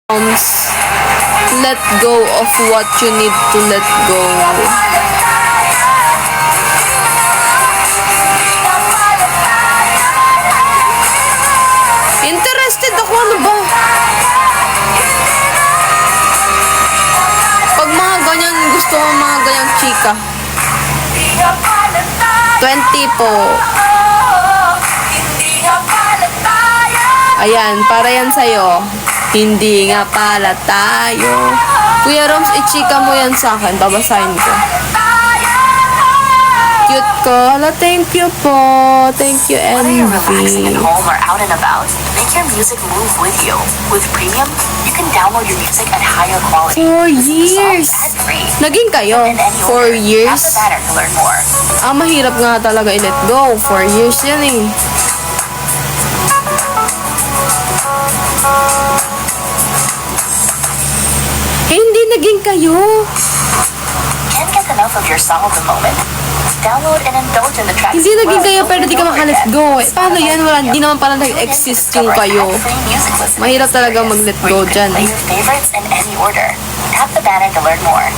Let go of what you need to let go. Interested ako, ano ba? Pag mga ganyan, gusto ko mga ganyang chika. 20 po. Ayan, para yan sa'yo. Hindi nga pala tayo. Kuya Roms, i-chika mo yan sa akin. Babasahin ko. Cute ko. Hala, thank you po. Thank you, Envy. Whether you're relaxing at home or out and about, make your music move with you. With Premium, you can download your music at higher quality. 4 years. And free. Naging kayo. In any 4 order. years. Tap the banner to learn more. Ang mahirap nga talaga i-let go. 4 years yan eh. Hindi naging kayo. Can't get enough of your song of the moment? Download and indulge in the tracks. Hindi naging kayo pero di ka maka-let go. Eh, paano yan? Wala, di naman pala nag-exist yung kayo. Mahirap talaga mag-let go dyan. Play your favorites in any order. Tap the banner to learn more.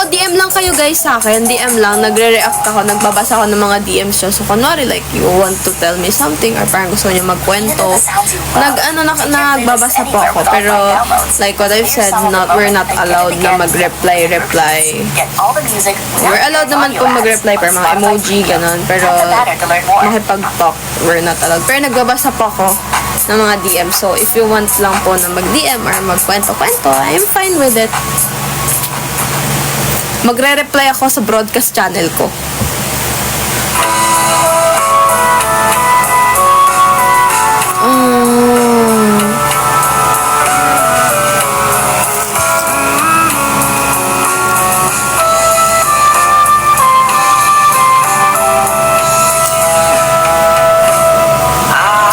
DM lang kayo guys sa akin. DM lang. Nagre-react ako. Nagbabasa ako ng mga DMs nyo. So, kunwari like, you want to tell me something or parang gusto nyo magkwento. Nagbabasa po ako. Pero, like what I've said, we're not allowed na mag-reply. We're allowed naman po mag-reply per mga emoji, ganon. Pero, makipag-talk, we're not allowed. Pero, nagbabasa po ako ng mga DM. So, if you want lang po na mag-DM or magkwento-kwento, I'm fine with it. Magre-reply ako sa broadcast channel ko.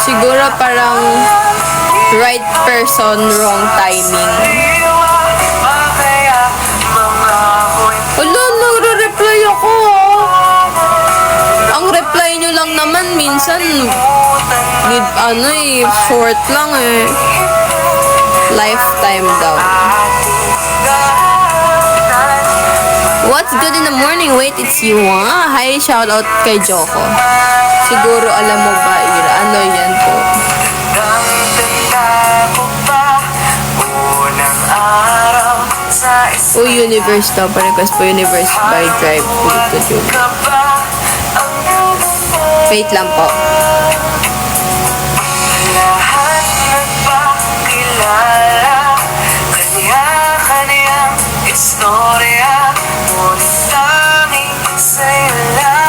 Siguro parang right person, wrong timing. Wala, nagre-reply ako. Ang reply nyo lang naman minsan short lang eh. Lifetime daw. What's good in the morning? Wait, it's you, ah. Hi, shout out kay Joko. Siguro alam mo ba, Ira? Ano yan po? Universe daw. Pa-request po Universe by Drive to do. Wait lang po.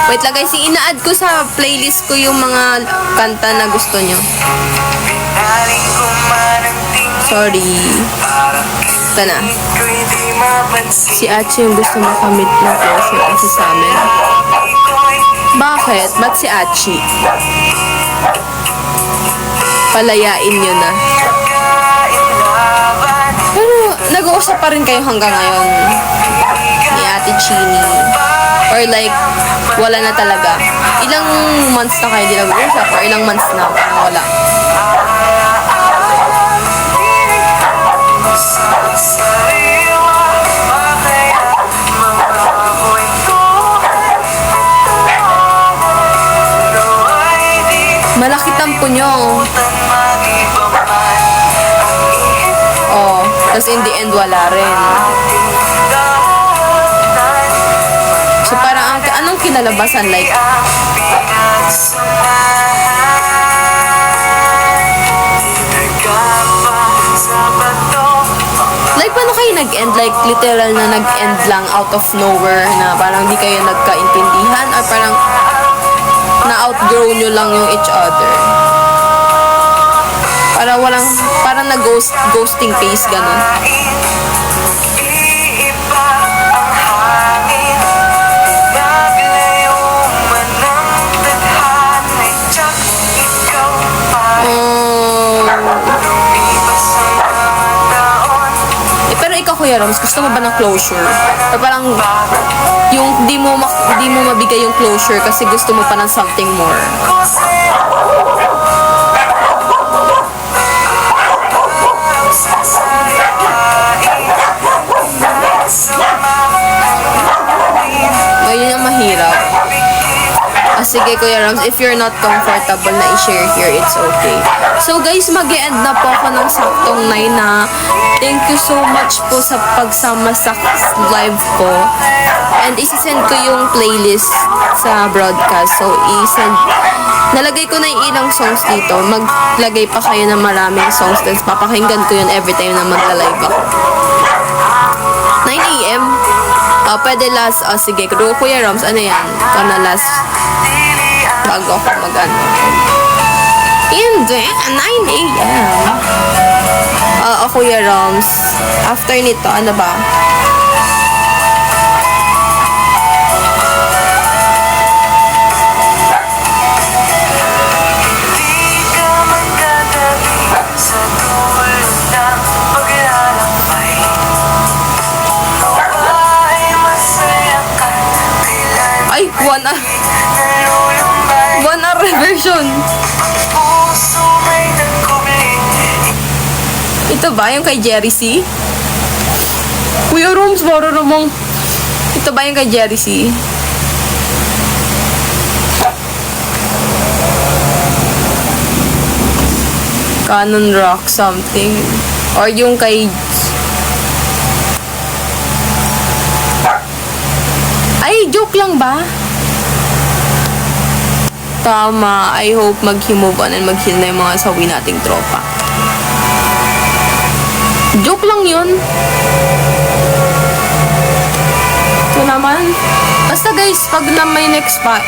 Wait lang guys, ina-add ko sa playlist ko yung mga kanta na gusto nyo. Sorry. Ito na. Si Achi yung gusto makamit na closure kasi sa amin. Bakit? Ba't si Achi? Palayain nyo na. Pero nag-uusap pa rin kayo hanggang ngayon ni Ate Chini. Or like, wala na talaga. Ilang months na kayo di nag-uusap or ilang months na wala. Malaki tampo nyo. Oh, tapos in the end, wala rin. So, parang, anong kinalabasan? Like, paano kayo nag-end? Like, literal na nag-end lang out of nowhere na parang di kayo nagkaintindihan or parang na-outgrow nyo lang yung each other. Parang na-ghosting phase, ganun. Pero ikaw, Kuya Rams, gusto mo ba ng closure? Or parang yung di mo mabigay yung closure kasi gusto mo pa ng something more? Sige, Kuya Rams, if you're not comfortable na i-share here, it's okay. So guys, mag-e-end na po ako ng saktong 9 na. Thank you so much po sa pagsama sa live ko. And isisend ko yung playlist sa broadcast. So, nalagay ko na yung ilang songs dito. Maglagay pa kayo ng maraming songs. Tapos papakinggan ko yun every time na magla-live ako. 9 a.m. Pwede last, sige, Kuya Rams, ano yan? Ikaw na last bago ako mag-ano. Hindi, 9 a.m. Kuya Rams, after nito, ano ba? Ay, 1 hour version. Ito ba yung kay Jerry C? Kuya Rams, baro namang. Ito ba yung kay Jerry C? Canon Rock something. Or yung kay... Ay, joke lang ba? Tama. I hope mag-move on and mag-heal na yung mga sawi nating tropa. Joke lang yun. Ito naman. Basta guys, pag na may next pa.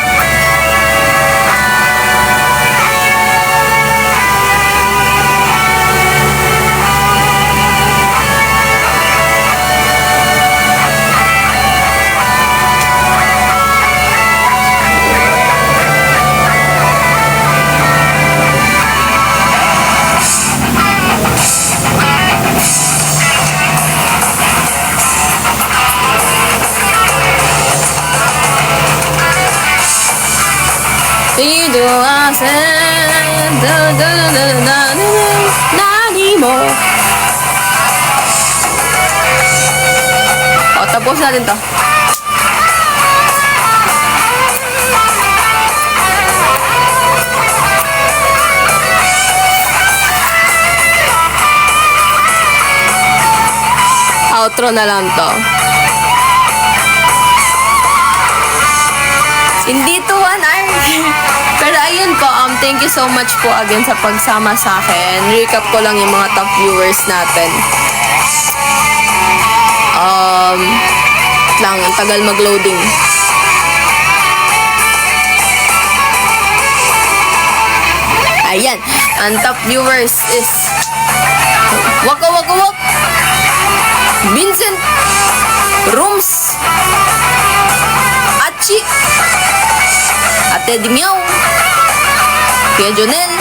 Dito asen nani mo. Tapos natin to. Outro na lang to. Hindi to 1 hour. Pero ayun po, thank you so much po again sa pagsama sa akin. Recap ko lang yung mga top viewers natin. Ang tagal mag-loading. Ayan, ang top viewers is Waka Waka Wak, Vincent, Rooms, Achi, Ate Dimiao, Kuya Jonel,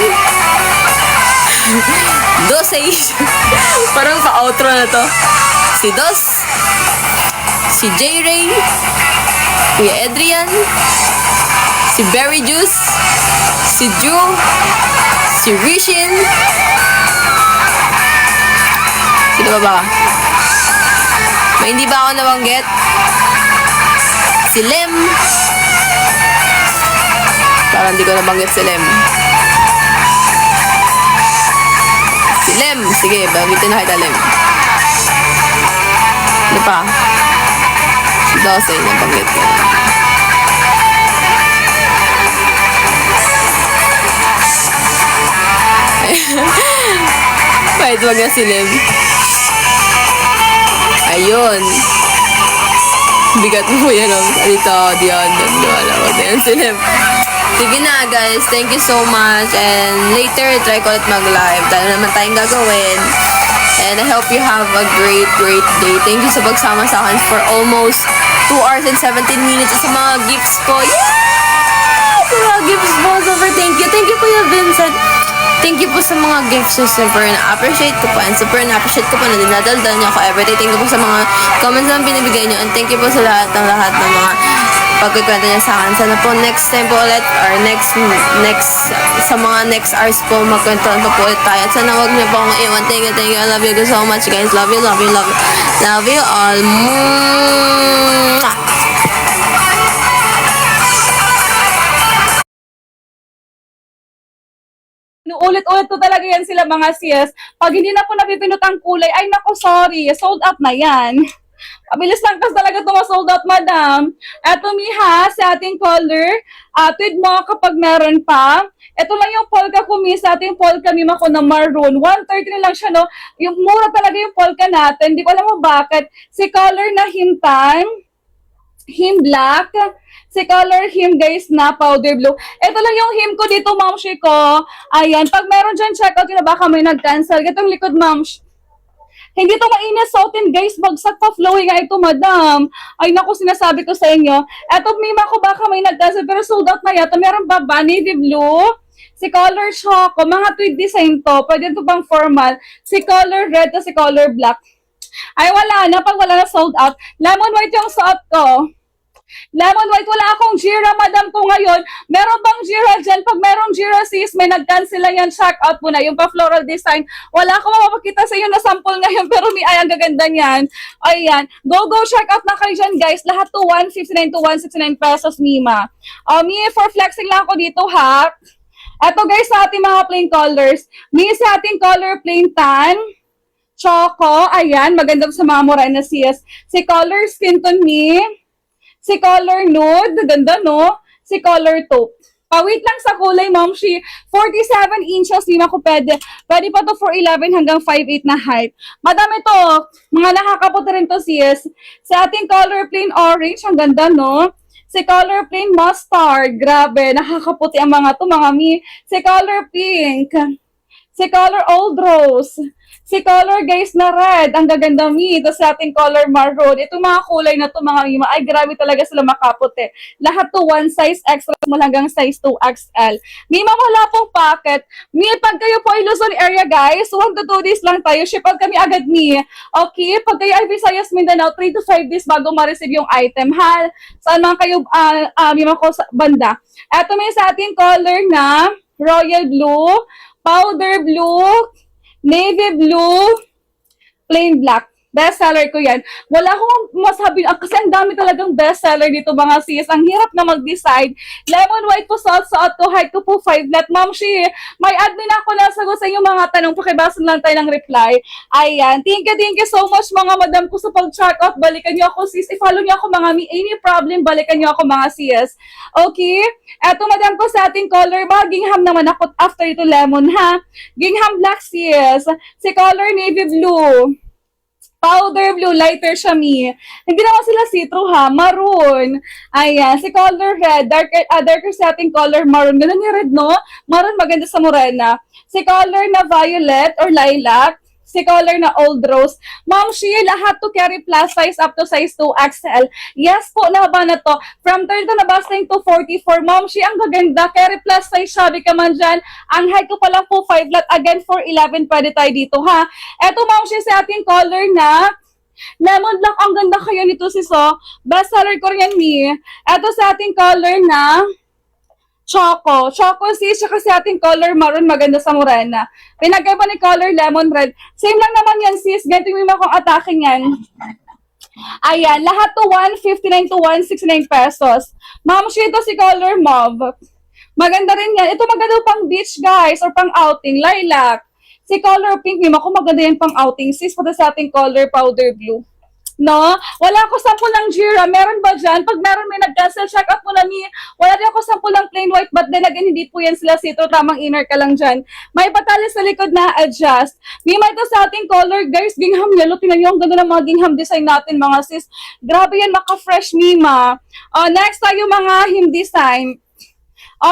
Dosay, parang pa-outro na to, si Dos, si J-Ray, Kuya Adrian, si Berry Juice, si Ju, si Rishin, sino ba? May hindi ba ako nabanggit? Si Lem. Parang hindi ko nabanggit si Lem. Si Lem. Sige, banggitin na kita Lem. Ano pa? Si Dosay, nabanggit ko. Wait, wag na si Lem. Ayun. Bigat mo yan ang dito, diyan. Wala, wag na yan si Lem. Sige na guys, thank you so much. And later, try ko ulit mag-live. Dahil naman tayong gagawin. And I hope you have a great day. Thank you sa pagsama sa akin for almost 2 hours and 17 minutes sa mga gifts ko. Yay! Sa mga gifts mo. Super thank you. Thank you, Kuya Vincent. Thank you po sa mga gifts. Super na-appreciate ko po. And super na-appreciate ko po na dinadaldal niyo ako everyday. Thank you po sa mga comments na binibigay niyo. And thank you po sa lahat ng mga pagkikwento niya sa akin. Sana po next time po ulit or next sa mga next hours po magkwentuhan pa po ulit tayo. At sana wag niyo po akong iwan. Thank you. I love you so much guys. Love you all. Mwah! Inuulit-ulit ko talaga yan sila mga sis. Pag hindi na po napipindot ang kulay, ay nako, sorry, sold out na yan. Mabilis lang kasi talaga ito sold out, madam. Eto miha, sa ating color, tweet mo kapag meron pa. Ito lang yung polka ko, miss, sa ating polka mima ko na maroon. 130 na lang siya, no? Yung mura talaga yung polka natin. Hindi ko alam mo bakit. Si color na hintan, him black, si color him guys na powder blue. Ito lang yung him ko dito, ma'am ko. Ayan, pag meron dyan, check out yun na baka may nag-cancel. Itong likod, ma'am. Hindi to mainit sa atin, guys. Bagsak pa flowing nga ito, madam. Ay, naku, sinasabi ko sa inyo. Eto, mima ko baka may nag-cancel, pero sold out na yata. Meron ba ba? Navy blue? Si color choco. Mga tweed design to. Pwede ito pang formal. Si color red to si color black. Ay, wala na. Pag wala na, sold out. Lemon white yung suot ko. Lemon white, wala akong Jira, madam ko ngayon. Meron bang Jira dyan? Pag meron Jira, sis, may nag-cancel lang yan. Check out mo na. Yung pa-floral design. Wala akong mapapakita sa iyo na sample ngayon, pero may ay, ang gaganda niyan. Ayan. Go, check out na kayo dyan, guys. Lahat to 159 to 169 pesos, Mima. Mi, for flexing lang ako dito, ha? Eto, guys, sa ating mga plain colors. Mi, sa ating color plain tan. Choco. Ayan. Maganda sa mga morena sis. Si color skin tone, Mi. Si color nude, ganda no? Si color taupe. Wait lang sa kulay, ma'am. 47 inches, di ko pwede. Pwede pa to for 11 hanggang 5'8 na height. Madami to. Mga nakakaputi rin to, sis. Sa ating color plain orange, ang ganda, no? Si color plain mustard, grabe. Nakakaputi ang mga to, mga mi. Si color pink. Si color old rose. Si color guys na red, ang gaganda mi. Ito sa ating color maroon. Itong mga kulay na to mga mima, ay grabe talaga sila makaputi. Lahat to one size extra mo hanggang size 2XL. Mima, wala pong packet. Mi, pag kayo po ay Luzon area guys, 1 to 2 days lang tayo. Ship out kami agad mi. Okay, pag kayo ay Visayas Mindanao, 3 to 5 days bago ma-receive yung item. Ha? Saan man kayo, mima ko sa banda. Ito may sa ating color na royal blue, powder blue, navy blue, plain black. Best seller ko yan. Wala akong masabi, kasi ang dami talagang best seller dito mga sis. Ang hirap na mag-decide. Lemon white po suot ko, height ko po 5 flat. Ma'am Shi, may admin ako na sagot sa inyong mga tanong. Pakibasa lang tayo ng reply. Ayan. Thank you so much mga madam ko sa pag-check out. Balikan niyo ako sis. I-follow niyo ako mga mi. Any problem, balikan niyo ako mga sis. Okay? Eto madam ko sa ating color ba? Gingham naman ako after ito lemon ha. Gingham black sis. Si color navy blue. Powder blue, lighter siya, mi. Hindi naman sila see-through, ha? Maroon. Ayan. Si color red, darker sa ating color maroon. Ganun yung red, no? Maroon, maganda sa morena. Si color na violet or lilac. Si color na old rose. Ma'am Shi, lahat to carry plus size up to size 2XL. Yes po, laban na to. From 30 na basting to 44. Ma'am Shi, ang gaganda. Carry plus size, sabi ka man dyan. Ang height ko pa lang po 5 flat. Again, for 11, pwede tayo dito, ha? Eto, Ma'am Shi, sa ating color na lemon black. Ang ganda kayo nito, sis, oh. Best seller ko rin yan, mi. Eto sa ating color na choco. Choco sis, saka sa ating color maroon, maganda sa morena. Pinagay pa ni color lemon red. Same lang naman yan sis. Ganito yung mga kong atake yan. Ayan, lahat to 159 to 169 pesos. Ma'am, ito si color mauve. Maganda rin yan. Ito maganda pang beach guys or pang outing. Lilac. Si color pink, mima ko maganda yan pang outing. Sis, pati sa ating color powder blue. No? Wala ako sample ng Jira. Meron ba dyan? Pag meron may nag-cancel, check out mo na ni. Wala din ako sample ng plain white, but then again, hindi po yan sila sito. Tamang inner ka lang dyan. May patali sa likod na adjust. Mima, ito sa ating color, guys. Gingham yellow. Tingnan nyo, ang ganda ng mga gingham design natin, mga sis. Grabe yan, maka-fresh, Mima. Next tayo, mga him design.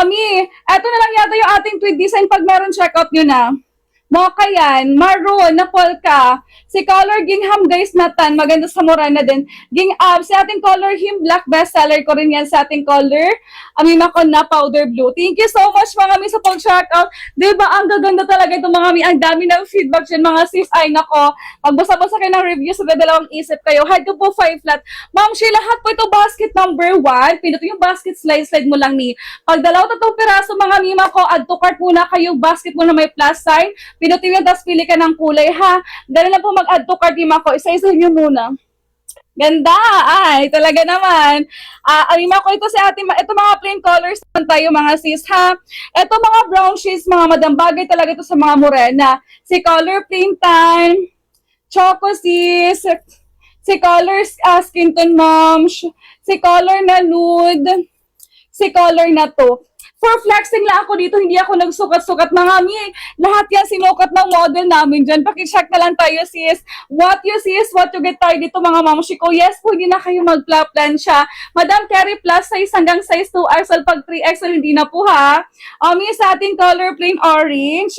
Mi, eto na lang yata yung ating tweed design. Pag meron, check out nyo na. Mocha yan, maroon na polka. Si color gingham guys na tan, maganda sa morena din. Sa ating color him black, best seller ko rin yan sa ating color. Amima ko na powder blue. Thank you so much mga mi sa pag-check out. Diba ang gaganda talaga itong mga mi. Ang dami ng feedback dyan mga sis. Ay nako, magbasa-basa kayo ng review sa dalawang isip kayo. Height ko po 5 flat. Ma'am Shi, lahat po ito basket number 1. Pinuto yung basket slide mo lang ni. Pag dalaw tatong piraso mga mima ko, add to cart muna kayo. Basket mo na may plus sign. Pinutin mo, tapos pili ka ng kulay, ha? Dali na po mag-add to cart, mima ko. Isa-isa nyo muna. Ganda! Ay, talaga naman. Alima ko ito sa ating, ito mga plain colors naman tayo mga sis, ha? Ito mga brown shades, mga madam, bagay talaga ito sa mga morena. Si color plain tan, choco sis, si color skin tone mom, si color na nude, si color na to. For flexing lang ako dito, hindi ako nagsukat-sukat mga mi. Lahat yan sinukat ng model namin dyan. Pakicheck na lang tayo sis. What you see is what you get tayo dito mga mamshi ko. Yes po, hindi na kayo magpla-plan siya. Madam carry plus size hanggang size 2XL pag 3XL hindi na po ha. Mi sa ating color plain orange,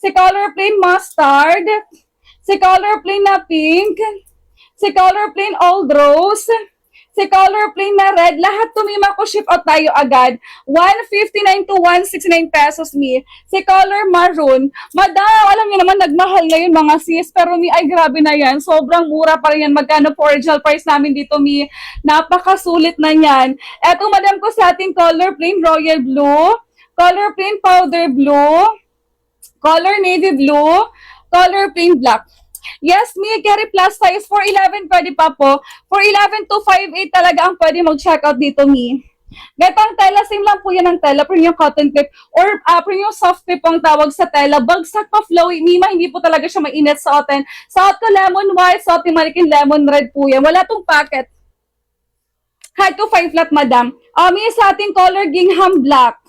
si color plain mustard, si color plain na pink, si color plain old rose, si color plain na red, lahat tumima ko, ship out tayo agad. 159 to 169 pesos mi. Si color maroon, madam, alam niyo naman, nagmahal ngayon mga sis, pero mi, ay grabe na yan. Sobrang mura pa rin yan. Magkano po original price namin dito mi? Napakasulit na yan. Eto madam ko sa ating color plain royal blue, color plain powder blue, color navy blue, color plain black. Yes, me, carry plus size. For 11, pwede pa po. For 11 to 5'8 talaga ang pwede mag-check out dito, me. Gatang tela, same lang po yan ng tela, premium cotton clip, or premium soft clip ang tawag sa tela. Bagsak pa flowy, Mima, hindi po talaga siya mainit sa oten. Sa ko lemon white, sa ating malikin lemon red po yan. Wala tong packet. High to 5 flat, madam. Mi, sa ating color gingham black.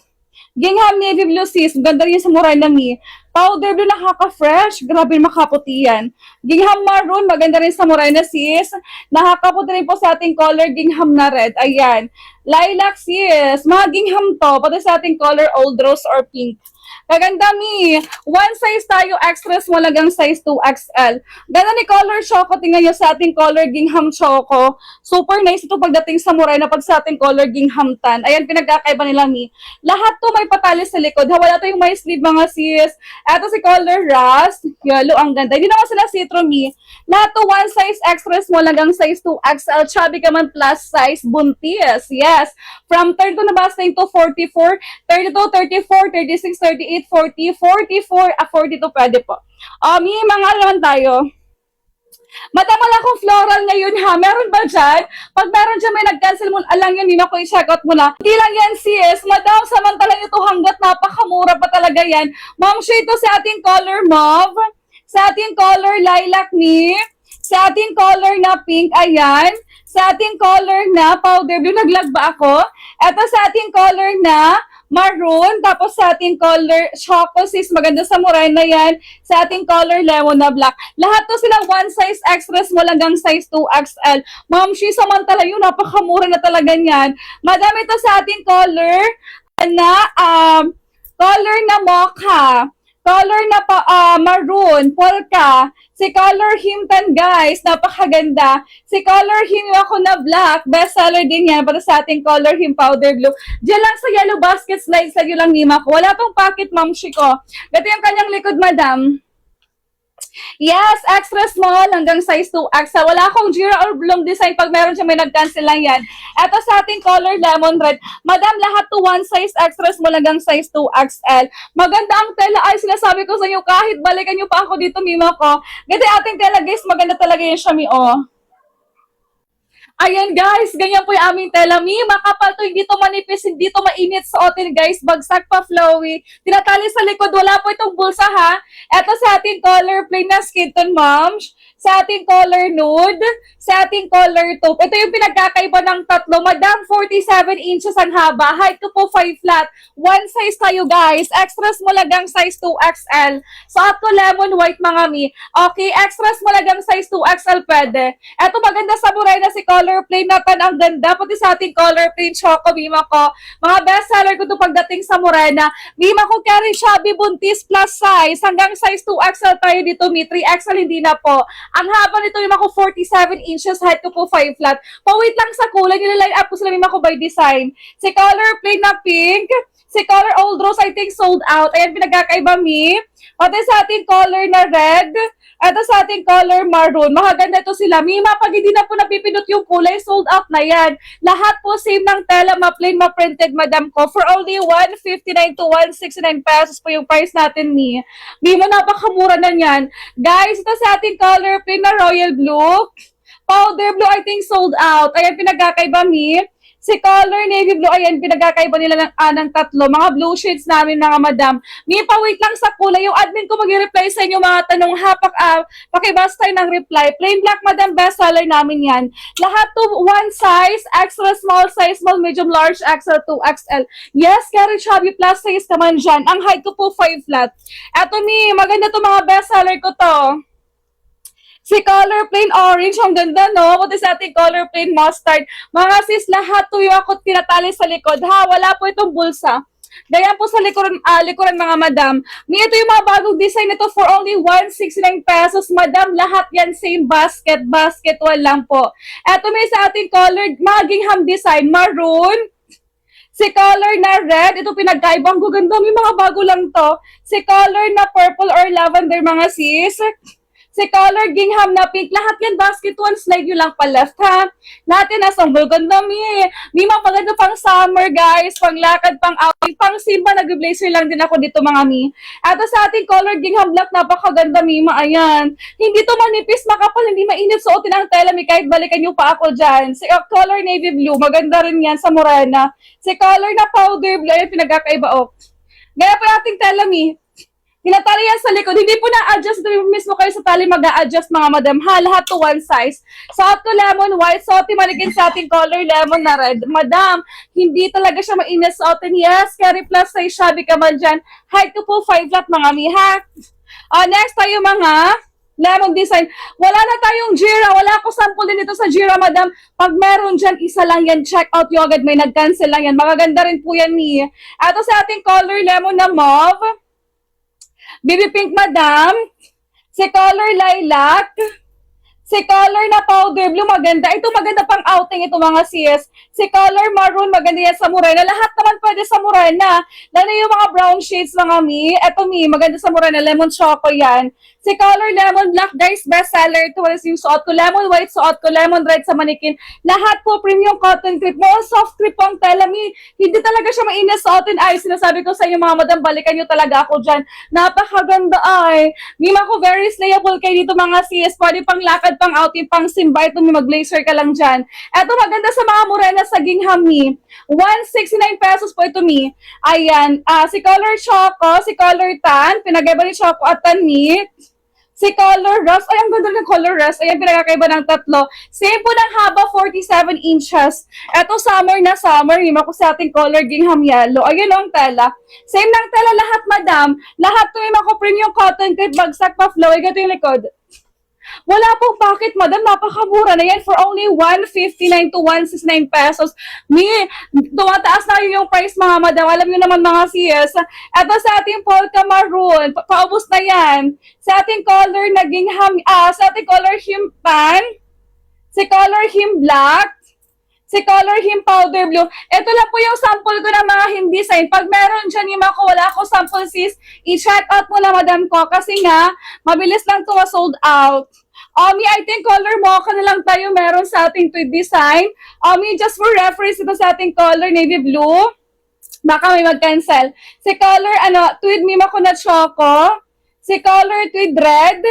Gingham navy blue sis, ganda rin sa mura na mi. Powder blue nakaka-fresh, grabe makaputi yan. Gingham maroon, maganda rin sa mura na sis. Nakakaputi rin po sa ating color gingham na red, ayan. Lilac sis, mga gingham to, pati sa ating color old rose or pink. Kaganda mi, one size tayo, extra small hanggang size 2XL. Ganda ni color choco, tingnan nyo sa ating color gingham choco. Super nice ito pagdating sa muray na pag sa ating color gingham tan. Ayan, pinagkakaiba nila mi. Lahat to may patali sa likod. Wala to yung may sleeve mga sis. Eto si color rust, yellow, ang ganda. Hindi naman sila citro mi. Lahat to one size extra small hanggang size 2XL. Chubby ka man plus size, buntis. Yes. From 32 na basting to 44, 32, 34, 36, 38, 40, 44, 42 pwede po. Mi, mga naman tayo. Madam, wala akong floral ngayon ha. Meron ba dyan? Pag meron dyan may nag-cancel mo, alang yun, yun ako i-check out mo na. Hindi lang yan sis. Madam, samantalang ito hanggat napakamura pa talaga yan. Ma'am, siya ito sa ating color mauve, sa ating color lilac ni, sa ating color na pink, ayan. Sa ating color na powder blue, naglag ba ako? Ito sa ating color na maroon, tapos sa ating color choco sis, maganda sa muray na yan. Sa ating color lemon na black. Lahat to sila one size extra small hanggang size 2XL. Ma'am, she samantala yun, napakamura na talaga yan. Madam, ito sa ating color na color na mocha, color na maroon, polka, si color himtan guys, napakaganda. Si color him ako na black, best seller din yan para sa ating color him powder blue. Diyan lang sa yellow basket slide sa lang nima ko. Wala tong packet ma'am ko. Ito yung kanyang likod madam. Yes, extra small hanggang size 2XL. Wala akong Jira or Bloom design. Pag meron siya, may nag-cancel lang yan. Ito sa ating color lemon red. Madam, lahat to one size extra small hanggang size 2XL. Maganda ang tela. Ay, sinasabi ko sa inyo, kahit balikan nyo pa ako dito, mima ko. Ganda ating tela, guys. Maganda talaga yung siya, mi, oh. Ayan guys, ganyan po yung aming tela. Mi, makapal to, hindi to manipis, hindi to mainit sa otin guys. Bagsak pa flowy. Tinatali sa likod, wala po itong bulsa ha. Ito sa ating color plain na skin tone moms. Sa ating color nude. Sa ating color taupe. Ito yung pinagkakaiba ng tatlo. Madam, 47 inches ang haba. Height ko po 5 flat. One size tayo guys. Extra small hanggang size 2XL. Sa ko lemon white mga mi. Okay, extra small hanggang size 2XL pwede. Ito maganda sa buray na si color plain na tan, ang ganda. Pati sa ating color plain choco, mima ko. Mga best seller ko to pagdating sa Morena. Mima ko carry shabby buntis plus size. Hanggang size 2XL tayo dito, mi. 3XL hindi na po. Ang haba nito, mima ko 47 inches. Height ko po 5 flat. Pawait lang sa kulay. Nilaline up ko sila, mima ko by design. Si color plain na pink. Si color old rose, I think sold out. Ayan, pinagkakaiba, mi. Pati sa ating color na red. Ito sa ating color maroon. Makaganda ito sila. Mima, pag hindi na po napipindot yung kulay, sold out na yan. Lahat po same ng tela, ma-plain, ma-printed, madam ko. For only 159 to 169 pesos po yung price natin, mi. Mima, napakamura na yan. Guys, ito sa ating color plain na royal blue. Powder blue, I think sold out. Ayan, pinagkakaiba, Mi. Si color navy blue, ayan, pinagkakaiba nila ng tatlo. Mga blue shades namin, mga madam. Mi, pa-wait lang sa kulay. Yung admin ko mag-reply sa inyo mga tanong. Pakibas tayo ng reply. Plain black, madam, bestseller namin yan. Lahat to one size, extra small size, small, medium, large, XL, 2XL. Yes, carry chubby plus size ka man dyan. Ang height ko po 5 flat. Eto, Mi, maganda to mga bestseller ko to. Si color plain orange, ang ganda, no? Pati sa ating color plain mustard. Mga sis, lahat tuyo ako tinatali sa likod, ha? Wala po itong bulsa. Ganyan po sa likuran mga madam. Ito yung mga bagong design nito for only 169 pesos. Madam, lahat yan same basket. Basketball lang po. Eto may sa ating colored Magingham design. Maroon. Si color na red, ito pinagkaibang gaganda. May mga bago lang to. Si color na purple or lavender mga sis. Si color gingham na pink, lahat yan basket one, slide nyo lang pa left ha. Lahat yan asang ganda, may mapaganda pang summer guys, pang lakad, pang outing, pang simba, nag-blazer lang din ako dito mga mi. At sa ating color gingham black, napakaganda ayan. Hindi to manipis, makapal, hindi mainit, suotin ang tela mi, kahit balikan nyo pa ako dyan. Si color navy blue, maganda rin yan sa morena. Si color na powder blue, ayan pinagkakaiba Gaya pa ating tela mi. Tinatali yan sa likod. Hindi po na-adjust. Ito mismo kayo sa tali mag-a-adjust mga madam. Ha, lahat to one size. Suot ko lemon white. Suotin maligin sa ating color lemon na red. Madam, hindi talaga siya mainit suotin. Yes, carry plus size shabby ka man dyan. Height ko po 5 flat mga mi, ha? Next tayo mga lemon design. Wala na tayong Jira. Wala ako sample din ito sa Jira, madam. Pag meron dyan, isa lang yan. Check out yung agad. May nag-cancel lang yan. Magaganda rin po yan, mi. Ito sa ating color lemon na mauve. Baby pink, madam. Si color lilac. Si color na powder blue, maganda. Ito maganda pang outing, ito mga sis. Si color maroon, maganda yan sa morena. Lahat naman pwede sa morena. Lalo yung mga brown shades mga mi. Ito mi, maganda sa morena. Lemon choco yan. Si color lemon black, guys, bestseller. Ito was yung suot ko. Lemon white suot ko. Lemon red sa manikin. Lahat po premium cotton crepe. More soft crepe po ang tela mi. Hindi talaga siya mainit suotin. Ay, sinasabi ko sa inyo mga madam, balikan nyo talaga ako dyan. Napakaganda ay. Mima ko very slayable kayo dito mga sis. Pwede pang lakad, pang outing, pang simba. Ito mi, mag-blazer ka lang dyan. Ito maganda sa mga morena sa gingham mi. 169 pesos po ito mi. Ayan. Si color choco, si color tan. Pinagaiba ni choco at tan mi. Si color rust, ay ang ganda ng color rust. Ayan, pinagkakaiba ng tatlo. Same po ng haba, 47 inches. Ito summer na summer, hima ko sa ating color gingham yellow. Ayun ang tela. Same ng tela lahat, madam. Lahat to hima ko premium cotton crepe, bagsak pa flow. Ay, gato yung likod. Wala pong bakit, madam. Napakamura na yan for only 159 to 169 pesos. Tumataas na yung price, mga madam. Alam niyo naman, mga sis. Ito sa ating polka maroon. Paubos na yan. Sa ating color naging sa ating color him pan. Si color him black. Si color him powder blue. Ito lang po yung sample ko ng mga him design. Pag meron dyan yung ako, wala ako sample sis, i-check out mo na madam ko. Kasi nga, mabilis lang ito sold out. I think color mocha na lang tayo meron sa ating tweed design. Just for reference, ito sa ating color navy blue. Baka may mag-cancel. Si color, tweed mima ko na choco. Si color tweed red.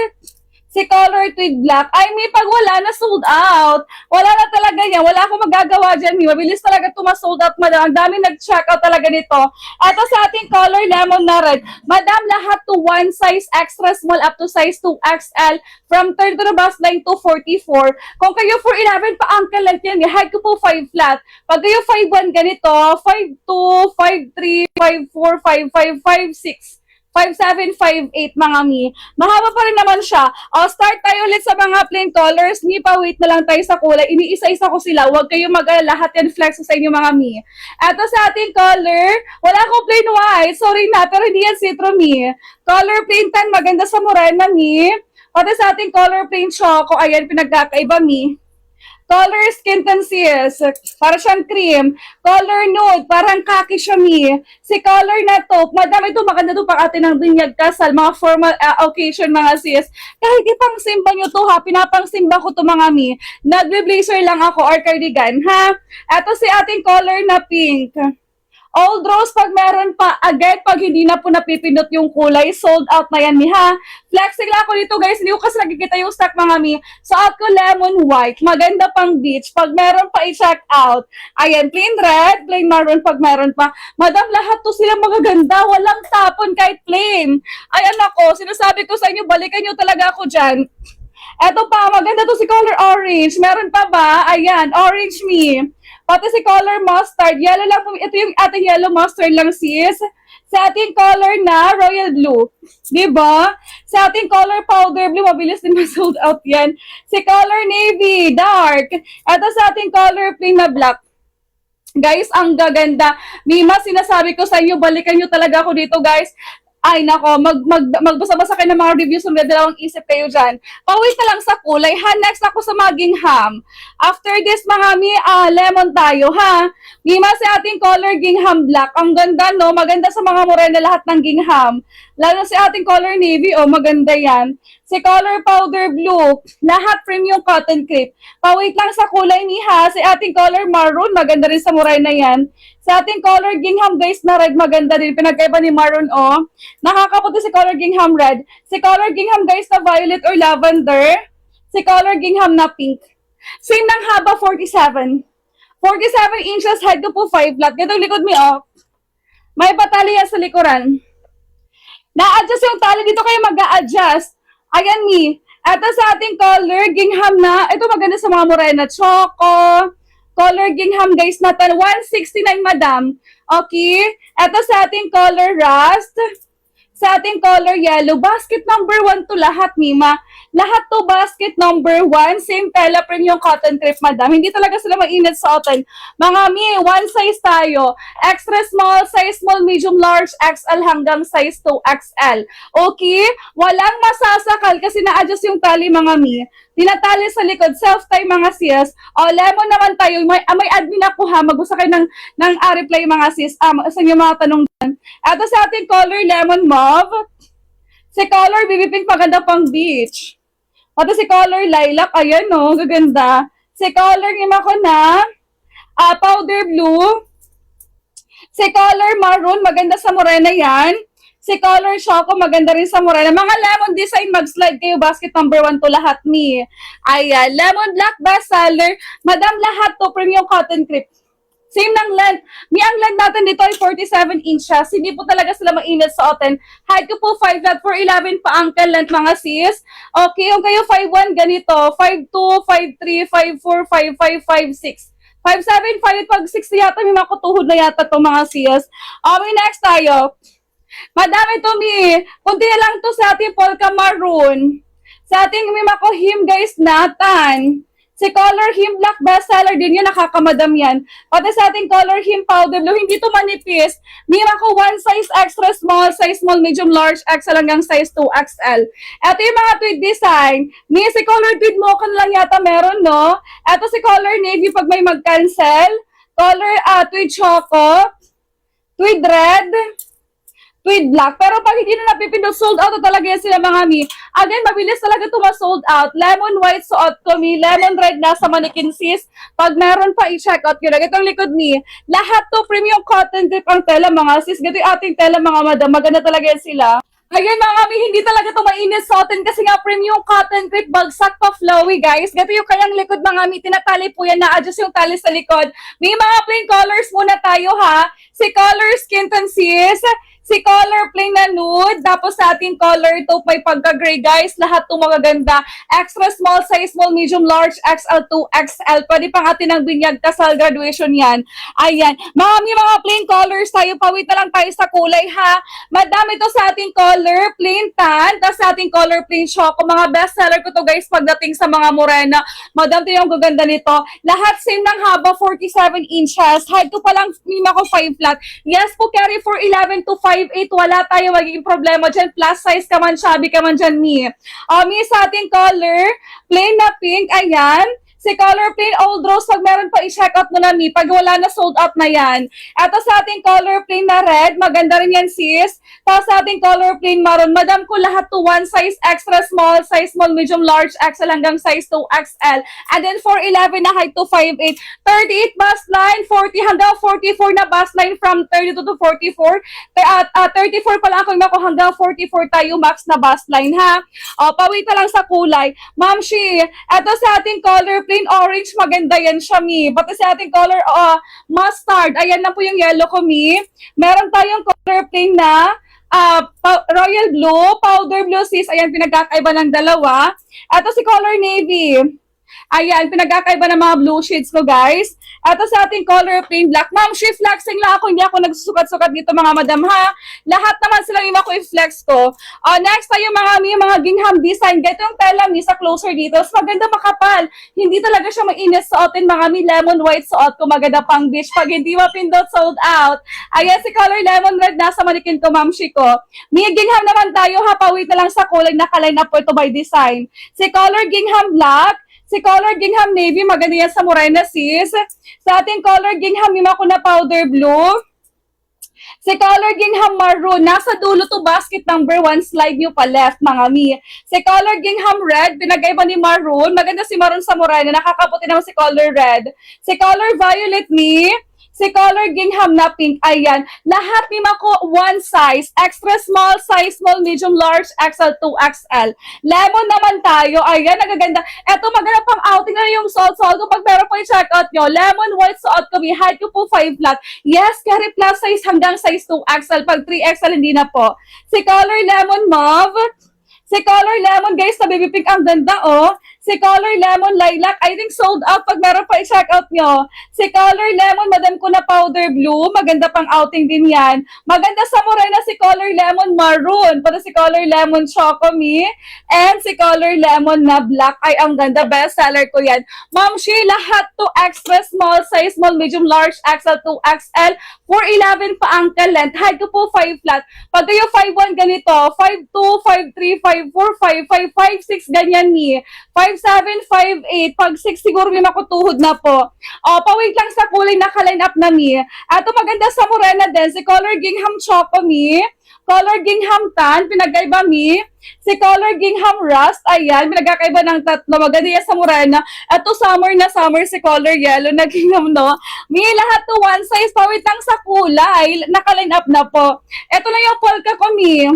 Si color tweed black. Ay, may pag wala na sold out. Wala na talaga yan. Wala akong magagawa dyan. Mabilis talaga ito ma-sold out, madam. Ang dami nag-check out talaga nito. Ito sa ating color lemon na red. Madam, lahat to one size extra small up to size 2XL from 30 to the bust line to 44. Kung kayo 4'11 pa uncle length yan, height ko po 5 flat. Pag kayo 5'1 ganito, 5'2, 5'3, 5'4, 5'5, 5'6. 5'7", 5'8", mga mi. Mahaba pa rin naman siya. Start tayo ulit sa mga plain colors. Mi, pa-wait na lang tayo sa kulay. Iniisa-isa ko sila. Huwag kayong mag-alala. Lahat yan flex sa inyo, mga mi. Ito sa ating color. Wala akong plain white. Sorry na, pero hindi yan citro, mi. Color plain tan, maganda sa morena, mi. Pati sa ating color plain choco. Ayan, pinagkakaiba, mi. Color skin tan sis. Para siyang cream. Color nude. Parang khaki siya, mi. Si color na taupe. Madam, ito maganda to pang atin ng binyag kasal. Mga formal occasion, mga sis. Kahit ipang simba nyo to, ha. Pinapang simba ko to, mga mi. Nagbe-blazer lang ako or cardigan, ha. Ito si ating color na pink. Old rose pag meron pa. Again, pag hindi na po napipindot yung kulay, sold out na yan mi ha. Flexing lang ako dito guys, hindi ko kasi nakikita yung stock mga mi. Suot ko lemon white, maganda pang beach. Pag meron pa i-check out. Ayan, plain red, plain maroon pag meron pa. Madam, lahat to sila magaganda, walang tapon kahit plain. Ayan ako, sinasabi ko sa inyo, balikan nyo talaga ako dyan. Eto pa, maganda to si color orange. Meron pa ba? Ayan, orange me. Pati si color mustard. Yellow lang po. Ito yung ating yellow mustard lang sis. Sa ating color na royal blue. Diba? Sa ating color powder blue, mabilis din ma-sold out yan. Si color navy, dark. Ito sa ating color plain na black. Guys, ang gaganda. Mima, sinasabi ko sa inyo, balikan nyo talaga ako dito guys. Ay, nako, magbasa-basa kayo ng mga reviews ng dalawang isip kayo dyan. Pauwi ka lang sa kulay, ha? Next ako sa maging ham. After this, mga mi, lemon tayo, ha? Mima, sa ating color gingham black. Ang ganda, no? Maganda sa mga morena lahat ng gingham. Lalo sa ating color navy, oh, maganda yan. Si color powder blue, lahat premium cotton crepe. Pawait lang sa kulay ni ha. Si ating color maroon, maganda rin sa morena yan. Sa ating color gingham guys na red, maganda din. Pinagkaiba ni maroon, oh. Nakakaputi si color gingham red. Si color gingham guys na violet or lavender. Si color gingham na pink. Same ng haba, 47. 47 inches, height ko po 5 flat. Ganito likod mi, oh. May batalya sa likuran. Na-adjust yung tali, dito kayo mag-a-adjust. Ayan mi. Ito sa ating color gingham na, ito maganda sa mga morena. Choco. Color gingham guys natin, 169 madam. Okay? Ito sa ating color rust. Sa ating color yellow. Basket number 1 to lahat, Mima. Lahat to basket number 1. Same tela premium cotton crepe, madam. Hindi talaga sila mainit sa otan. Mga mi, one size tayo. Extra small, size small, medium, large, XL hanggang size 2XL. Okay? Walang masasakal kasi na-adjust yung tali, mga mi. Tinatali sa likod, self-tie mga sis. O, lemon naman tayo. May admin ako ha. Mag-usa kayo ng reply mga sis. Sa inyo mga tanong dyan. Ito sa ating color lemon mauve. Si color baby pink maganda pang beach. Pati si color lilac. Ayan no, gaganda. Si color yung ako na powder blue. Si color maroon, maganda sa morena yan. Si color choco, maganda rin sa morena. Mga lemon design, mag-slide kayo. Basket number 1 to lahat ni. Ayan, lemon black bestseller. Madam, lahat to premium cotton crepe. Same ng length. Ang length natin dito ay 47 inches. Hindi po talaga sila mainit sa oten. Height ko po 5 flat, 4'11 pa ankle length mga sis. Okay, yung kayo 5'1 ganito. 5'2, 5'3, 5'4, 5'5, 5'6. 5'7, 5'8, pag 6 yata, may mga kutuhod na yata to mga sis. Okay, next tayo. Madami to mi. Kunti na lang to sa ating polka maroon. Sa ating mimako him guys natan. Si color him black bestseller din yun, nakakamadam yan. Pati sa ating color him powder blue, hindi to manipis. Mimako one size extra small, size small, medium, large, XL hanggang size 2XL. Ito yung mga tweed design. Ni si color tweed mocha lang yata meron, no? Ito si color navy pag may mag-cancel. Color tweed choco. Tweed red. Tweed black. Pero pag hindi na napipindot, sold out na talaga yan sila mga mi. Again, mabilis talaga ito ma-sold out. Lemon white suot ko mi. Lemon red nasa manikin sis. Pag meron pa, i-check out yun. Itong likod mi. Lahat to premium cotton grip ang tela mga sis. Ganito yung ating tela mga madam. Maganda talaga yan sila. Ayan mga mi, hindi talaga ito mainit sa atin kasi nga premium cotton crepe, bagsak pa flowy guys. Ganito yung kanyang likod mga mi, tinatali po yan, na-adjust yung tali sa likod. May mga plain colors muna tayo ha. Si color skin tan sis. Si color plain na nude, tapos sa ating color to may pagka-gray guys, lahat to magaganda. Extra small, size small, medium, large, XL, 2XL. Pwede pang atin ng binyag kasal graduation yan. Ayan. Mga plain colors tayo, pawit na lang tayo sa kulay ha. Madami to sa ating color, plain tan, tapos sa ating color plain choco. Mga best seller ko to guys pagdating sa mga morena. Madam, ito yung gaganda nito. Lahat same ng haba, 47 inches. Height ko palang mima ko 5 flat. Yes po, carry for 11 to 5'8", wala tayo magiging problema dyan. Plus size ka man, chubby ka man dyan, mi. Mi sa ating color, plain na pink, ayan. Si Si color plain old rose, pag meron pa i-check out mo na mi. Pag wala na, sold out na yan. Ito sa ating color plain na red, maganda rin yan sis. Tapos sa ating color plain maroon, madam ko lahat to one size extra small, medium, large, XL hanggang size 2XL. And then 4'11 na height to 5'8. 38 bust line, 40 hanggang 44 na bust line from 32 to 44. 34 pa lang ako hanggang 44 tayo max na bust line ha. O, pawita lang sa kulay. Ma'am Shi, eto sa ating color plain orange, maganda yan siya mi. Pati sa ating color mustard, ayan na po yung yellow ko mi. Meron tayong color plain na royal blue, powder blue sis, ayan pinagkakaiba ng dalawa. Eto si color navy. Ayan, pinagkakaiba ng mga blue shades ko, guys. Ito sa ating color plain black. Ma'am, shift flexing lang ako. Hindi ako nagsusukat-sukat dito, mga madam, ha? Lahat naman sila yung ako i-flex ko. Next tayo, mga gingham design. Ganito yung tela, mi, sa closer dito. Maganda makapal. Hindi talaga siya mainit suotin, mga mi. Lemon white suot ko. Maganda pang beach. Pag hindi mapindot, sold out. Ayan, si color lemon red. Nasa manikin ko, ma'am, shi ko. Mi, gingham naman tayo, ha? Pawit na lang sa kulay. Nakaline up po ito by design. Si color gingham black. Si color gingham navy, maganda yan sa morena sis. Sa ating color gingham ko na powder blue. Si color gingham maroon, nasa dulo to basket number 1, slide nyo pa left, mga mi. Si color gingham red, pinagaiba ni maroon. Maganda si maroon sa morena, nakakaputi naman si color red. Si color violet mi. Si color gingham na pink, ayan. Lahat ni Mako, one size. Extra small, size small, medium, large, XL, 2XL. Lemon naman tayo. Ayan, nagaganda. Eto, maganda pang outing na yung suot ko. Pag meron po yung check out nyo, lemon white suot ko. Height ko po 5 flat. Yes, carry plus size hanggang size 2XL. Pag 3XL, hindi na po. Si color lemon mauve. Si color lemon, guys, sa baby pink, ang ganda, oh. Si color lemon lilac, I think sold out pag meron pa i-check out nyo. Si color lemon, madam ko na powder blue, maganda pang outing din yan. Maganda sa morena si color lemon maroon, pati si color lemon choco me, and si color lemon na black, ay ang ganda, best seller ko yan. Ma'am Shi, lahat to extra small, size small, medium, large, XL, 2XL, 4'11 pa ankle length, height ko po 5 flat. Pag kayo 5'1 ganito, 5'2, 5'3, 5'4, 5'5, 5'6, ganyan ni. 5'7", 5'8", pag 6 siguro may makutuhod na po. Pawait lang sa kulay, naka-line up na mi. Ato maganda sa morena din, si color gingham choco mi, color gingham tan, pinagkaiba mi, si color gingham rust, ayan, pinagkaiba ng tatlo, maganda yan sa morena. Ato summer na summer, si color yellow na gingham, no? Mi, lahat to one size, pawait lang sa kulay, naka-line up na po. Ito na yung polka ko mi.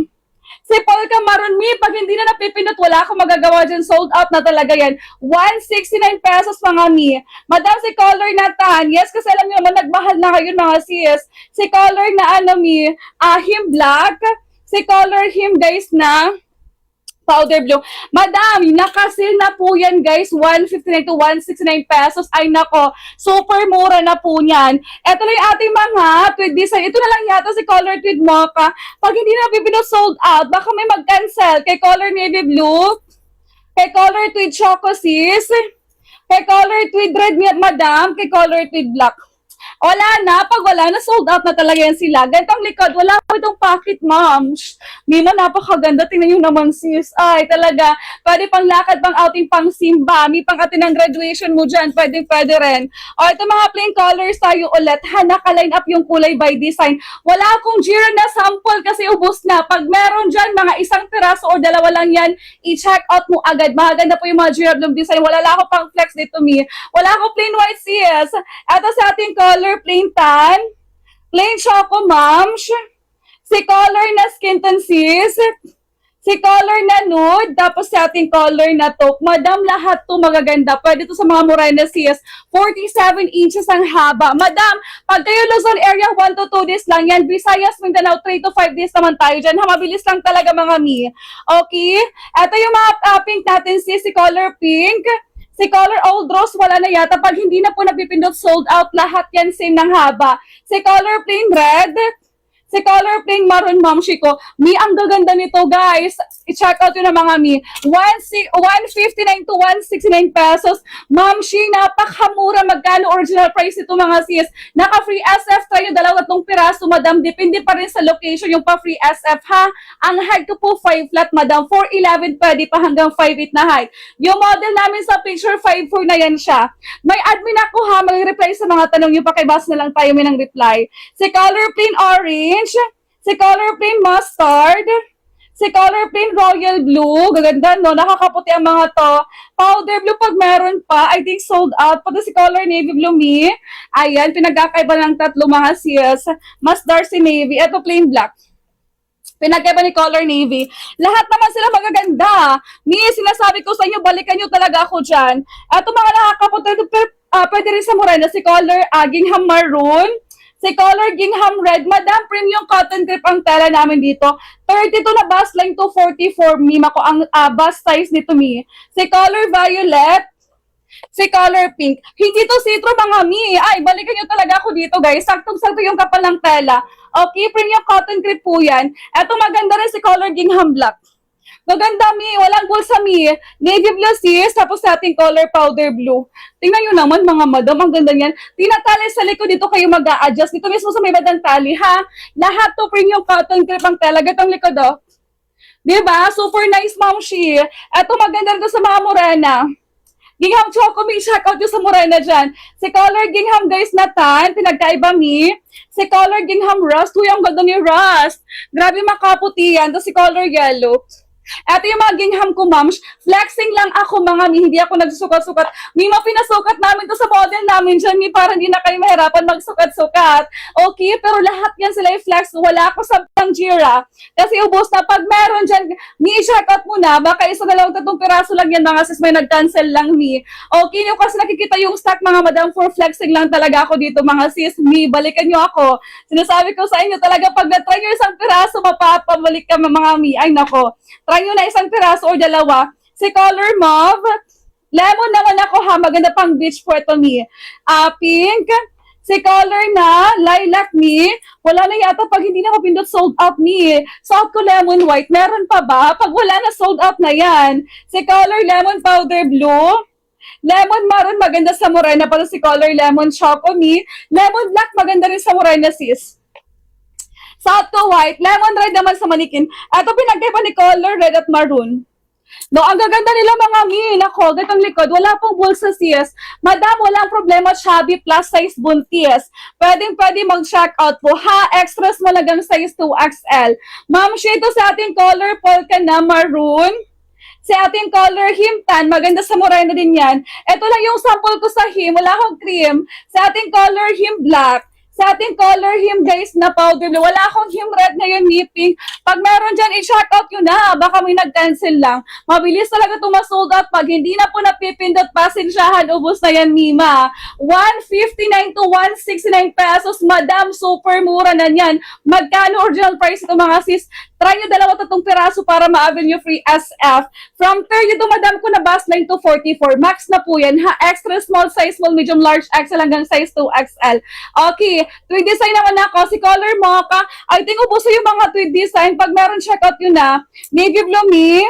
Si polka maroon mi, pag hindi na napipindot, wala akong magagawa dyan. Sold out na talaga yan. 169 pesos mga mi. Madam, si color na tan. Yes, kasi alam niyo naman, nagmahal na ngayon mga sis. Si color na ano mi, him black. Si color him guys na powder blue. Madam, nakasil na po yan guys. 159 to 169 pesos. Ay nako, super mura na po yan. Ito lang yung ating mga tweed design. Ito na lang yata si color tweed mocha. Pag hindi na bibino sold out, baka may mag-cancel. Kay color navy blue, kay color tweed choco sis, kay color tweed red madam, kay color tweed black. Wala na. Pag wala na, sold out na talaga yan sila. Gantong likod, wala po itong pocket, ma'am. Mima, napakaganda. Tingnan nyo naman, sis. Ay, talaga. Pwede pang lakad, pang outing, pang simba. May pang atin ng graduation mo dyan. Pwede rin. Ito mga plain colors tayo ulit. Naka-line up yung kulay by design. Wala akong Jira na sample kasi ubos na. Pag meron dyan, mga isang piraso o dalawa lang yan, i-check out mo agad. Maganda po yung mga Jira Bloom design. Wala lang ako pang flex dito, mi. Wala akong plain white, sis. Ito sa ating color plain tan, plain choco ma'am, si color na skin tan sis, si color na nude, tapos sa ating color na taupe. Madam, lahat to magaganda. Pwede to sa mga morena sis. 47 inches ang haba. Madam, pag kayo Luzon area, 1 to 2 days lang yan. Visayas, Mindanao, 3 to 5 days naman tayo dyan. Mabilis lang talaga mga mi. Okay? Ito yung mga pink natin sis, si color pink. Si color old rose, wala na yata. Pag hindi na po napipindot, sold out. Lahat yan same ng haba. Si color plain red. Si color plain maroon, ma'am Shiko. Mi, ang gaganda nito, guys. I-check out yun ng mga mi. 159 to 169 pesos. Ma'am Shi, napakamura. Magkano original price ito, mga sis? Naka-free SF tayo, 2 piraso, madam. Depende pa rin sa location yung pa-free SF, ha? Ang height ko po, 5 flat, madam. 4'11 pwede pa hanggang 5'8 na height. Yung model namin sa picture, 5'4 na yan siya. May admin ako, ha? Mag-reply sa mga tanong nyo. Pakibas na lang tayo may ng reply. Si color plain orange, si color plain mustard, si color plain royal blue, gaganda no, nakakaputi ang mga to. Powder blue pag meron pa, I think sold out. Pati si color navy blue mi, ayan, pinagkakaiba ng 3 mga sis. Mas dark si navy, eto plain black. Pinagkaiba ni color navy. Lahat naman sila magaganda. Mi, sinasabi ko sa inyo, balikan nyo talaga ako dyan. Eto mga nakakaputi, pwede rin sa Morena, si color Gingham maroon, si color Gingham red, madam, premium cotton grip ang tela namin dito. 32 na bust line to 44, mima ko ang bust size nito, mi. Si color violet, si color pink. Hindi to citro, mga mi. Ay, balikan nyo talaga ako dito, guys. Saktong-sakto yung kapal ng tela. Okay, premium cotton grip po yan. Eto maganda rin si color Gingham black. Maganda, mi. Walang bulsa, mi. Navy blue sis, tapos sa ating color powder blue. Tingnan nyo naman, mga madam, ang ganda niyan. Tinatali sa likod, dito kayo mag-a-adjust. Dito mismo sa may badang tali, ha? Lahat to premium cotton grip ang tela. Gatong likod, oh. Diba? Super nice, ma'am Shi. Eto maganda rin sa mga Morena. Gingham Choco, mi, check out yung sa Morena dyan. Si color Gingham, guys, na tan, pinagkaiba, mi. Si color Gingham Rust, huy, ang ganda ni Rust. Grabe makaputi yan. Tapos si color yellow. Ito yung mga gingham ko, ma'am. Flexing lang ako, mga mi. Hindi ako nagsusukat-sukat. Mi, pinasukat namin to sa model namin dyan, mi, para hindi na kayo mahirapan magsukat-sukat. Okay? Pero lahat yan sila i-flex. Wala ako sa Tangira. Kasi ubos na. Pag meron dyan, mi, check out muna. Baka 1, 2, 3 piraso lang yan, mga sis. May nag-cancel lang, mi. Okay? Yung kasi nakikita yung stock, mga madam, for flexing lang talaga ako dito, mga sis. Mi, balikan nyo ako. Sinasabi ko sa inyo talaga, pag na-try nyo 1 piraso, mapapabalik ka, mga mi. Ay, nako. Try nyo na 1 piraso o 2. Si color mauve. Lemon naman ako, ha. Maganda pang beach po ito, mi. Pink. Si color na lilac, mi. Wala na yata pag hindi na mapindot, sold out, mi. Suot ko lemon white. Meron pa ba? Pag wala na, sold out na yan. Si color lemon powder blue. Lemon maroon, maganda sa Morena. Para si color lemon choco, mi. Lemon black, maganda rin sa Morena, sis. Suot ko white, lemon red naman sa manikin. Ito pinagkaiba ni color red at maroon. No, ang gaganda nila, mga mi. Nako, gatong likod. Wala pong bulsa, sis. Madam, walang problema. Chubby plus size buntis. Pwede mag-check out po, ha? Extra small hanggang size 2XL. Ma'am, shade to sa ating color polka na maroon. Si ating color him tan, maganda sa Morena din yan. Ito lang yung sample ko sa him. Wala akong cream. Sa ating color him black. Sa ating color him, guys, na powder blue. Wala akong him red ngayon, ni pink. Pag meron dyan, i-check out yun na. Baka may nag-cancel lang. Mabilis talaga tumasold out. Pag hindi na po napipindot, pasensyahan, ubos na yan, Mima. 159 to 169 pesos. Madam, super mura na yan. Magkano original price ito, mga sis? Try nyo 2-3 piraso para ma-avail nyo free SF. From 30 to, madam, ko na bust line to 44. Max na po yan, ha? Extra small size, small, medium, large, XL hanggang size 2XL. Okay. Tweed design naman ako. Si color mocha. I think ubos yung mga tweed design. Pag meron, check out yun na. Navy blue, mi.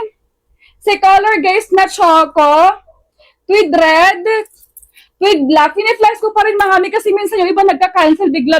Si color, guys, na choco. Tweed red. Tweed black. Piniflex ko pa rin, mga mi, kasi minsan yung iba nagka-cancel bigla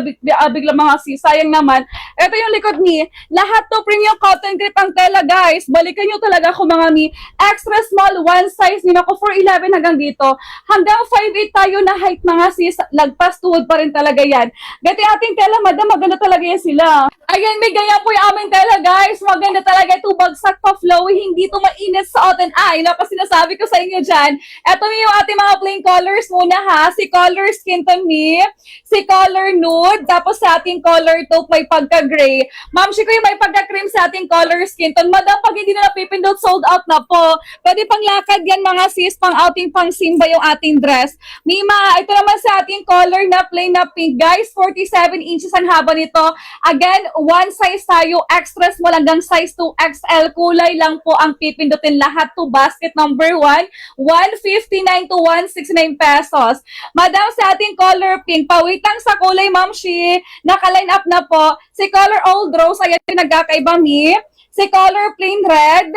mga sis. Sayang naman. Ito yung likod ni. Lahat to premium cotton grip ang tela, guys. Balikan nyo talaga ako, mga mi. Extra small, one size. Nino ko 4'11 hanggang dito. Hanggang 5'8 tayo na height, mga sis. Lagpas tuhod pa rin talaga yan. Gati ating tela, madam, maganda talaga yan sila. Ayan, may ganyan po yung aming tela, guys. Maganda talaga ito. Bagsak pa flowy. Hindi ito mainit sa oten eye. No? Kasi nasabi ko sa inyo dyan. Ito yung ating mga plain colors muna, ha. Si color skin to me. Si color nude. Tapos sa ating color taupe, may pagka-gray. Ma'am, ko yung may pagka-cream sa ating color skin tone. Madam, pag hindi na napipindot, sold out na po. Pwede pang lakad yan, mga sis. Pang outing, pang simba yung ating dress. Mima, ito naman sa ating color na plain na pink. Guys, 47 inches ang haba nito. Again, one size tayo. Extra small hanggang size 2XL. Kulay lang po ang pipindutin lahat to basket number 1. 159 to 169 pesos. pesos. Madam, sa ating color pink, pawit lang sa kulay, Ma'am Shi. Naka-line up na po. Si color old rose, ayan yung nagkakaiba mi. Si color plain red.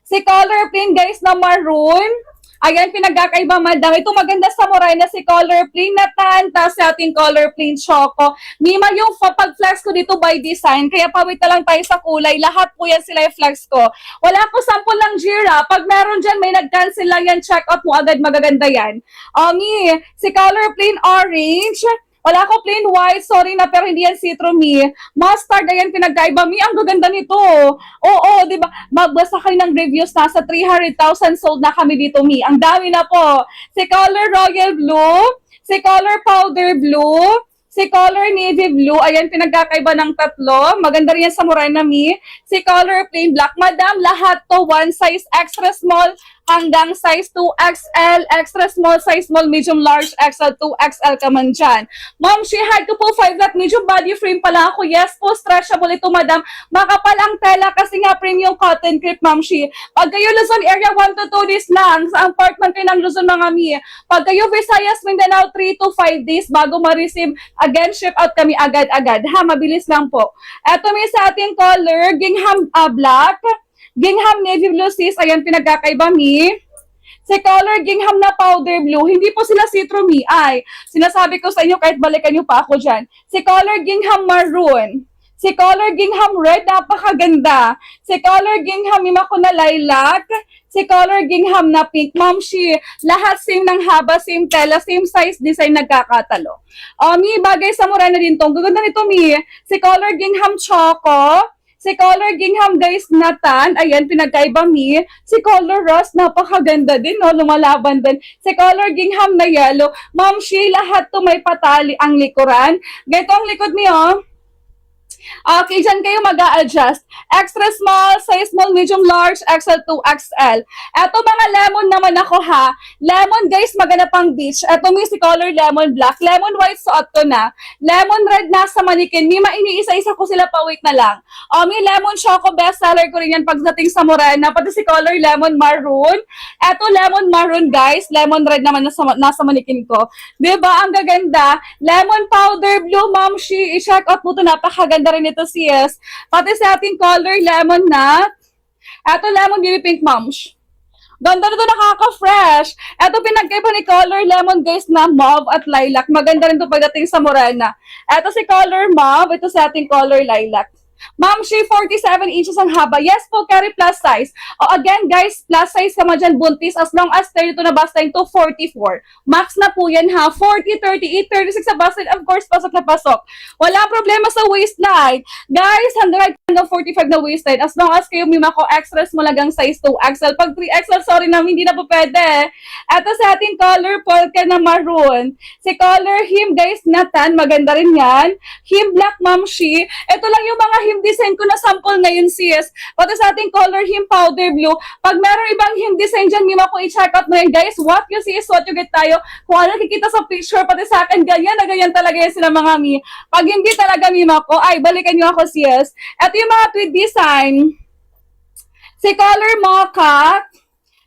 Si color plain, guys, na maroon. Ayan, pinagkakaiba, madam. Ito maganda sa Moray na si color plain na tan, tapos sa ating color plain choco. Mima yung pag-flex ko dito by design, kaya pawit na lang tayo sa kulay. Lahat po yan sila yung flex ko. Wala po sample ng Jira. Pag meron dyan, may nag-cancel lang yan. Check out mo agad, magaganda yan. Mi, si color plain orange. Wala ko plain white, sorry na, pero hindi yan citro, mi. Mustard, ayan, pinagkaiba, mi. Ang gaganda nito. Oo, di ba? Magbasa kayo ng reviews, nasa 300,000 sold na kami dito, mi. Ang dami na po. Si color royal blue, si color powder blue, si color navy blue, ayan, pinagkakaiba ng tatlo. Maganda rin yan sa Morena, mi. Si color plain black, madam, lahat to one size extra small hanggang size 2XL, extra small, size small, medium, large, XL, 2XL ka man dyan. Ma'am, she had ko po 5 that medium body frame pala ako. Yes po, stretchable ito, madam. Makapal ang tela kasi nga premium cotton crepe, ma'am, she. Pag kayo Luzon area, 1 to 2 days lang. Sa apartment kayo ng Luzon, mga mi. Pag kayo Visayas, Mindanao, 3 to 5 days bago ma-receive. Again, ship out kami agad-agad. Ha, mabilis lang po. Eto may sa ating color, gingham black. Gingham navy blue, sis. Ayan, pinagkakaiba, mi. Si color gingham na powder blue. Hindi po sila citro, mi. Ay, sinasabi ko sa inyo kahit balikan nyo pa ako dyan. Si color gingham maroon. Si color gingham red, napakaganda. Si color gingham mima ko na lilac. Si color gingham na pink. Ma'am, she, lahat same ng haba, same tela, same size, design, nagkakatalo. Mi, bagay sa Morena din to. Gaganda nito, mi. Si color gingham choco. Si color gingham, guys, na tan. Ayan, pinagkaiba, mi. Si color rust, napakaganda din, no? Lumalaban din. Si color gingham na yellow. Ma'am, she, lahat to may patali ang likuran. Ganito ang likod niyo. Okay, dyan kayo mag-a-adjust. Extra small, size small, medium, large, XL, 2XL. Eto mga lemon naman ako, ha. Lemon, guys, maganda pang beach. Eto may si color lemon black. Lemon white, suot ko na. Lemon red, nasa manikin. May mainiisa-isa ko sila, pa-wait na lang. May lemon choco, best seller ko rin yan pagdating sa Morena. Pati si color lemon maroon. Eto lemon maroon, guys. Lemon red naman nasa manikin ko. Diba? Ang gaganda. Lemon powder blue, ma'am, she. I-check out mo ito. Napakaganda rin ito, sis. Pati sa ating color lemon na. Eto lemon baby pink, ma'am. Ganda nito, nakaka-fresh. Eto pinagkaiba ni color lemon, guys, na mauve at lilac. Maganda rin ito pagdating sa Morena. Eto si color mauve. Ito sa ating color lilac. Ma'am, she 47 inches ang haba. Yes po, carry plus size. Again, guys, plus size ka man dyan, buntis. As long as 32 na bust line to 44. Max na po yan, ha. 40, 38, 36 sa bust line. Of course, pasok na pasok. Wala problema sa waistline. Guys, hanggang 45 na waistline. As long as kayo mima ko extra small hanggang size 2XL. Pag 3XL, sorry na, hindi na po pwede. Ito sa ating color polka na maroon. Si color him, guys, na tan. Maganda rin yan. Him black, ma'am, she. Ito lang yung mga him design ko na sample ngayon, sis. Pati sa ating color him powder blue. Pag meron ibang him design dyan, mima ko i-check out mo yan, guys. What you see is what you get tayo. Kung ano kikita sa picture, pati sa akin, ganyan na ganyan talaga yan sila, mga mi. Pag hindi talaga mima ko, ay, balikan nyo ako, sis. Ito yung mga tweet design. Si color mocha.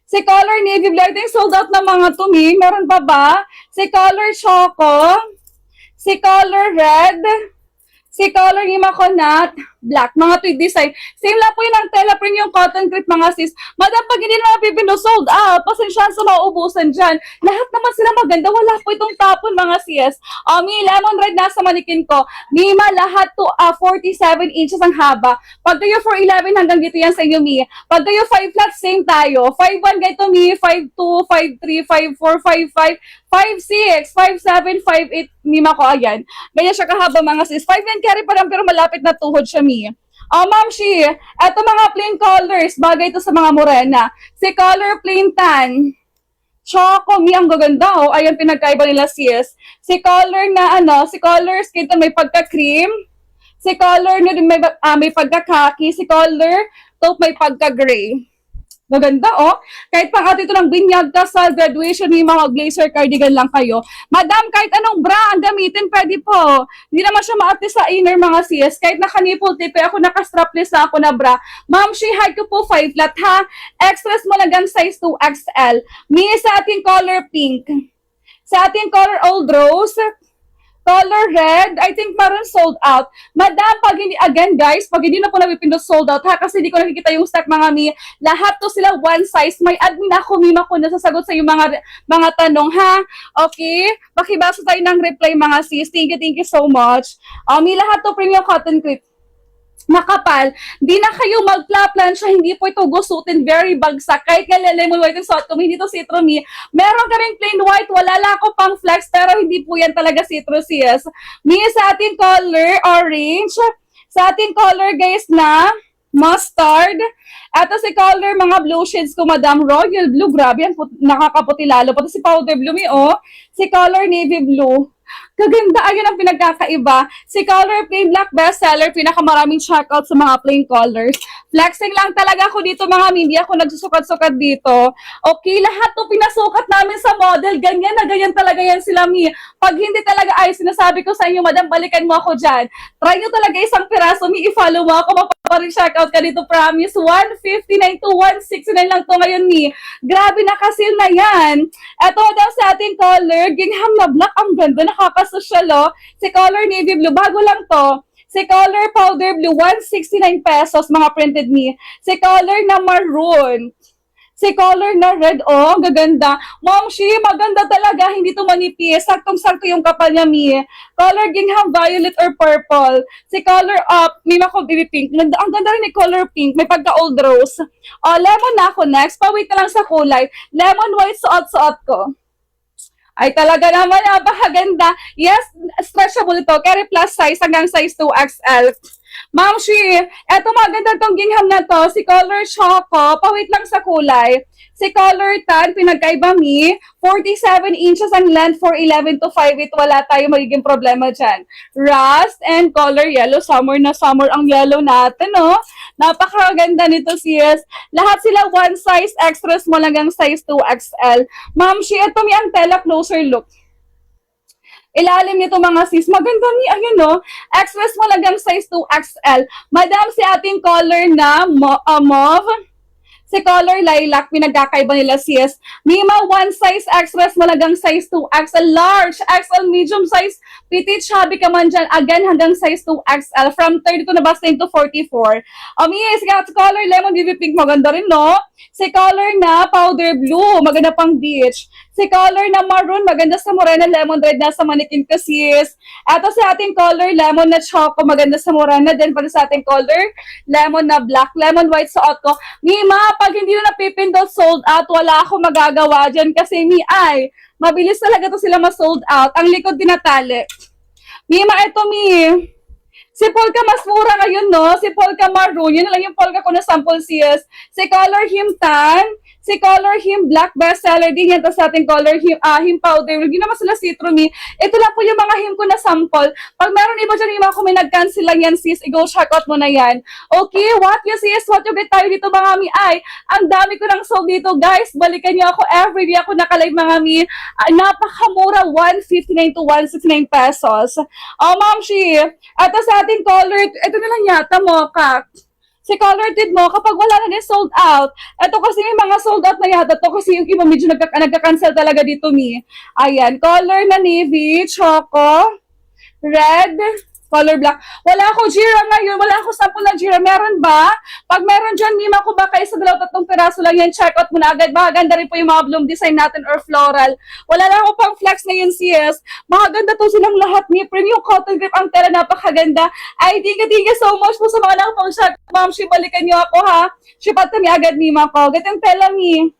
Si color navy blue. I think sold out na mga tumi. Meron pa ba? Si color choco. Si color red. Si color himakonat, black, mga tweed design. Same lang po yun ang tela premium cotton crepe, mga sis. Madam, pag hindi na napipino, sold out. Pasensyahan sa mauubusan dyan. Lahat naman sila maganda. Wala po itong tapon, mga sis. Mi lemon red nasa manikin ko. Mima, lahat to 47 inches ang haba. Pag kayo 4'11 hanggang dito yan sa inyo, mi. Pag kayo 5 flat, same tayo. 5'1 ganito, mi. 5'2, 5'3, 5'4, 5'5, 5'6, 5'7, 5'8, mima ko, ayan. Ganyan siya kahaba, mga sis. 5 yan carry pa lang, pero malapit na tuhod siya, mi. Ma'am, she, eto mga plain colors, bagay ito sa mga Morena. Si color plain tan. Choco, mi, ang gaganda, oh. Ayan, pinagkaiba nila, sis. Si color na, si color skin may pagka-cream. Si color na may pagka-khaki. Si color taupe may pagka-gray. Maganda, oh. Kahit pang ito ng binyag ka sa graduation, may mga blazer cardigan lang kayo. Madam, kahit anong bra ang gamitin, pwede po. Hindi naman siya maarte sa inner, mga sis. Kahit naka-nipple tape, ako naka-strapless na ako na bra. Ma'am, she height ko po 5 flat, ha? Extra small hanggang size 2XL. Mi sa ating color pink. Sa ating color Old Rose, color red, I think meron sold out. Madam, pag hindi, again guys, pag hindi na po napipindot sold out ha, kasi hindi ko nakikita yung stock mga mi, lahat to sila one size. May admin ako, mima ko na sasagot sa yung mga tanong ha. Okay? Pakibasa tayo ng reply mga sis. Thank you so much. May lahat to premium cotton clip. Nakapal, di na kayo magpla-plansya, hindi po ito gusutin, very bagsak. Kahit nga lemon white yung suot ko, hindi to citrus. Meron ka rin plain white, wala lang ako pang flex, pero hindi po yan talaga citrus, yes. Mi sa ating color, orange. Sa ating color, guys, na mustard. Ito si color, mga blue shades ko, Madam. Royal blue, grabe yan, nakakaputi lalo. Pati si powder blue, si color navy blue. Kaganda, ayun ang pinagkakaiba. Si color plain black bestseller, pinakamaraming checkout sa mga plain colors. Flexing lang talaga ako dito mga hindi ako nagsusukat-sukat dito. Okay, lahat to pinasukat namin sa model. Ganyan na ganyan talaga yan sila mi. Pag hindi talaga ay sinasabi ko sa inyo, madam, balikan mo ako dyan. Try nyo talaga isang piraso, mi, i-follow mo ako, mapaparing checkout ka dito, promise. 159 to 169 lang to ngayon, mi. Grabe, nakasil na yan. Ito daw sa ating color, gingham na black, ang ganda, nakakasosyal, oh. Si color navy blue, bago lang to. Si color powder blue, 169 pesos, mga printed me. Si color na maroon. Si color na red, oh, gaganda. Mom, she, maganda talaga, hindi to manipis. Saktong-sakto yung kapal niya, mi. Color gingham violet or purple. Si color up, may mako baby pink. Ang ganda rin ni color pink, may pagka-old rose. Oh, lemon na ako next. Pawait na lang sa kulay. Lemon white, suot-suot ko. Ay, talaga naman, napakaganda. Yes, stretchable ito. Carry plus size hanggang size 2XL. Ma'am Shi, eto maganda tong gingham na to. Si color choco, pawit lang sa kulay. Si color tan, pinagkaiba mi. 47 inches ang length for 11 to 5'8". Wala tayo magiging problema dyan. Rust and color yellow. Summer na summer ang yellow natin, no? Napakaganda nito, sis. Lahat sila one size, extra small hanggang size 2XL. Ma'am Shi, eto mi ang tela closer look. Ilalim nito mga sis. Maganda ni, ayun no. Extra small hanggang size 2XL. Madam, si ating color na mauve. Si color lilac, pinagkakaiba nila sis. Mima, one size extra small hanggang size 2XL. Large, XL, medium size. Petite, chubby ka man dyan. Again, hanggang size 2XL. From 32 na basta to 44. Yes, si color lemon baby pink, maganda rin, no? Si color na powder blue, maganda pang beach. Si color na maroon, maganda sa morena, lemon red na sa manikin ko, sis. Ito sa ating color, lemon na choco, maganda sa morena. Then pala sa ating color, lemon na black, lemon white suot ko. Mima, pag hindi na napipindot sold out, wala ako magagawa dyan kasi ay, mabilis talaga to sila ma-sold out. Ang likod tinatali. Mima, ito si Polka mas mura ngayon, no? Si Polka maroon, yun lang yung Polka ko na sample sis. Si color him tan, si color him black bestseller din yan. Tapos sa ating color him powder, hindi naman sila citrus. Ito lang po yung mga him ko na sample. Pag meron iba dyan, yung mga may nag-cancel lang yan sis, i-go check out mo na yan. Okay, what you sis, what you get tayo dito mga mi, ay, ang dami ko nang sold dito guys, balikan niyo ako, everyday ako nakalive mga mi, napakamura, 159 to 169 pesos. Oh ma'am she, ito sa ating color, ito na lang yata mocha. Si color tint mo, kapag wala na din sold out, ito kasi may mga sold out na yata to kasi yung iba medyo nagka-cancel talaga dito mi. Ayan, color na navy, choco, red, color black. Wala ako Jira ngayon, wala ako sample na Jira. Meron ba? Pag meron dyan, mima ko baka isa, dalaw, tatlong piraso lang yan. Check out mo na agad. Maganda rin po yung mga bloom design natin or floral. Wala lang ako pang flex ngayon, sis. Maganda to silang lahat ni premium cotton grip. Ang tela napakaganda. Ay, thank you so much po sa mga nakapang shot. Ma'am, balikan niyo ako ha. Shipat kami agad, mima ko. Gatong tela, mi.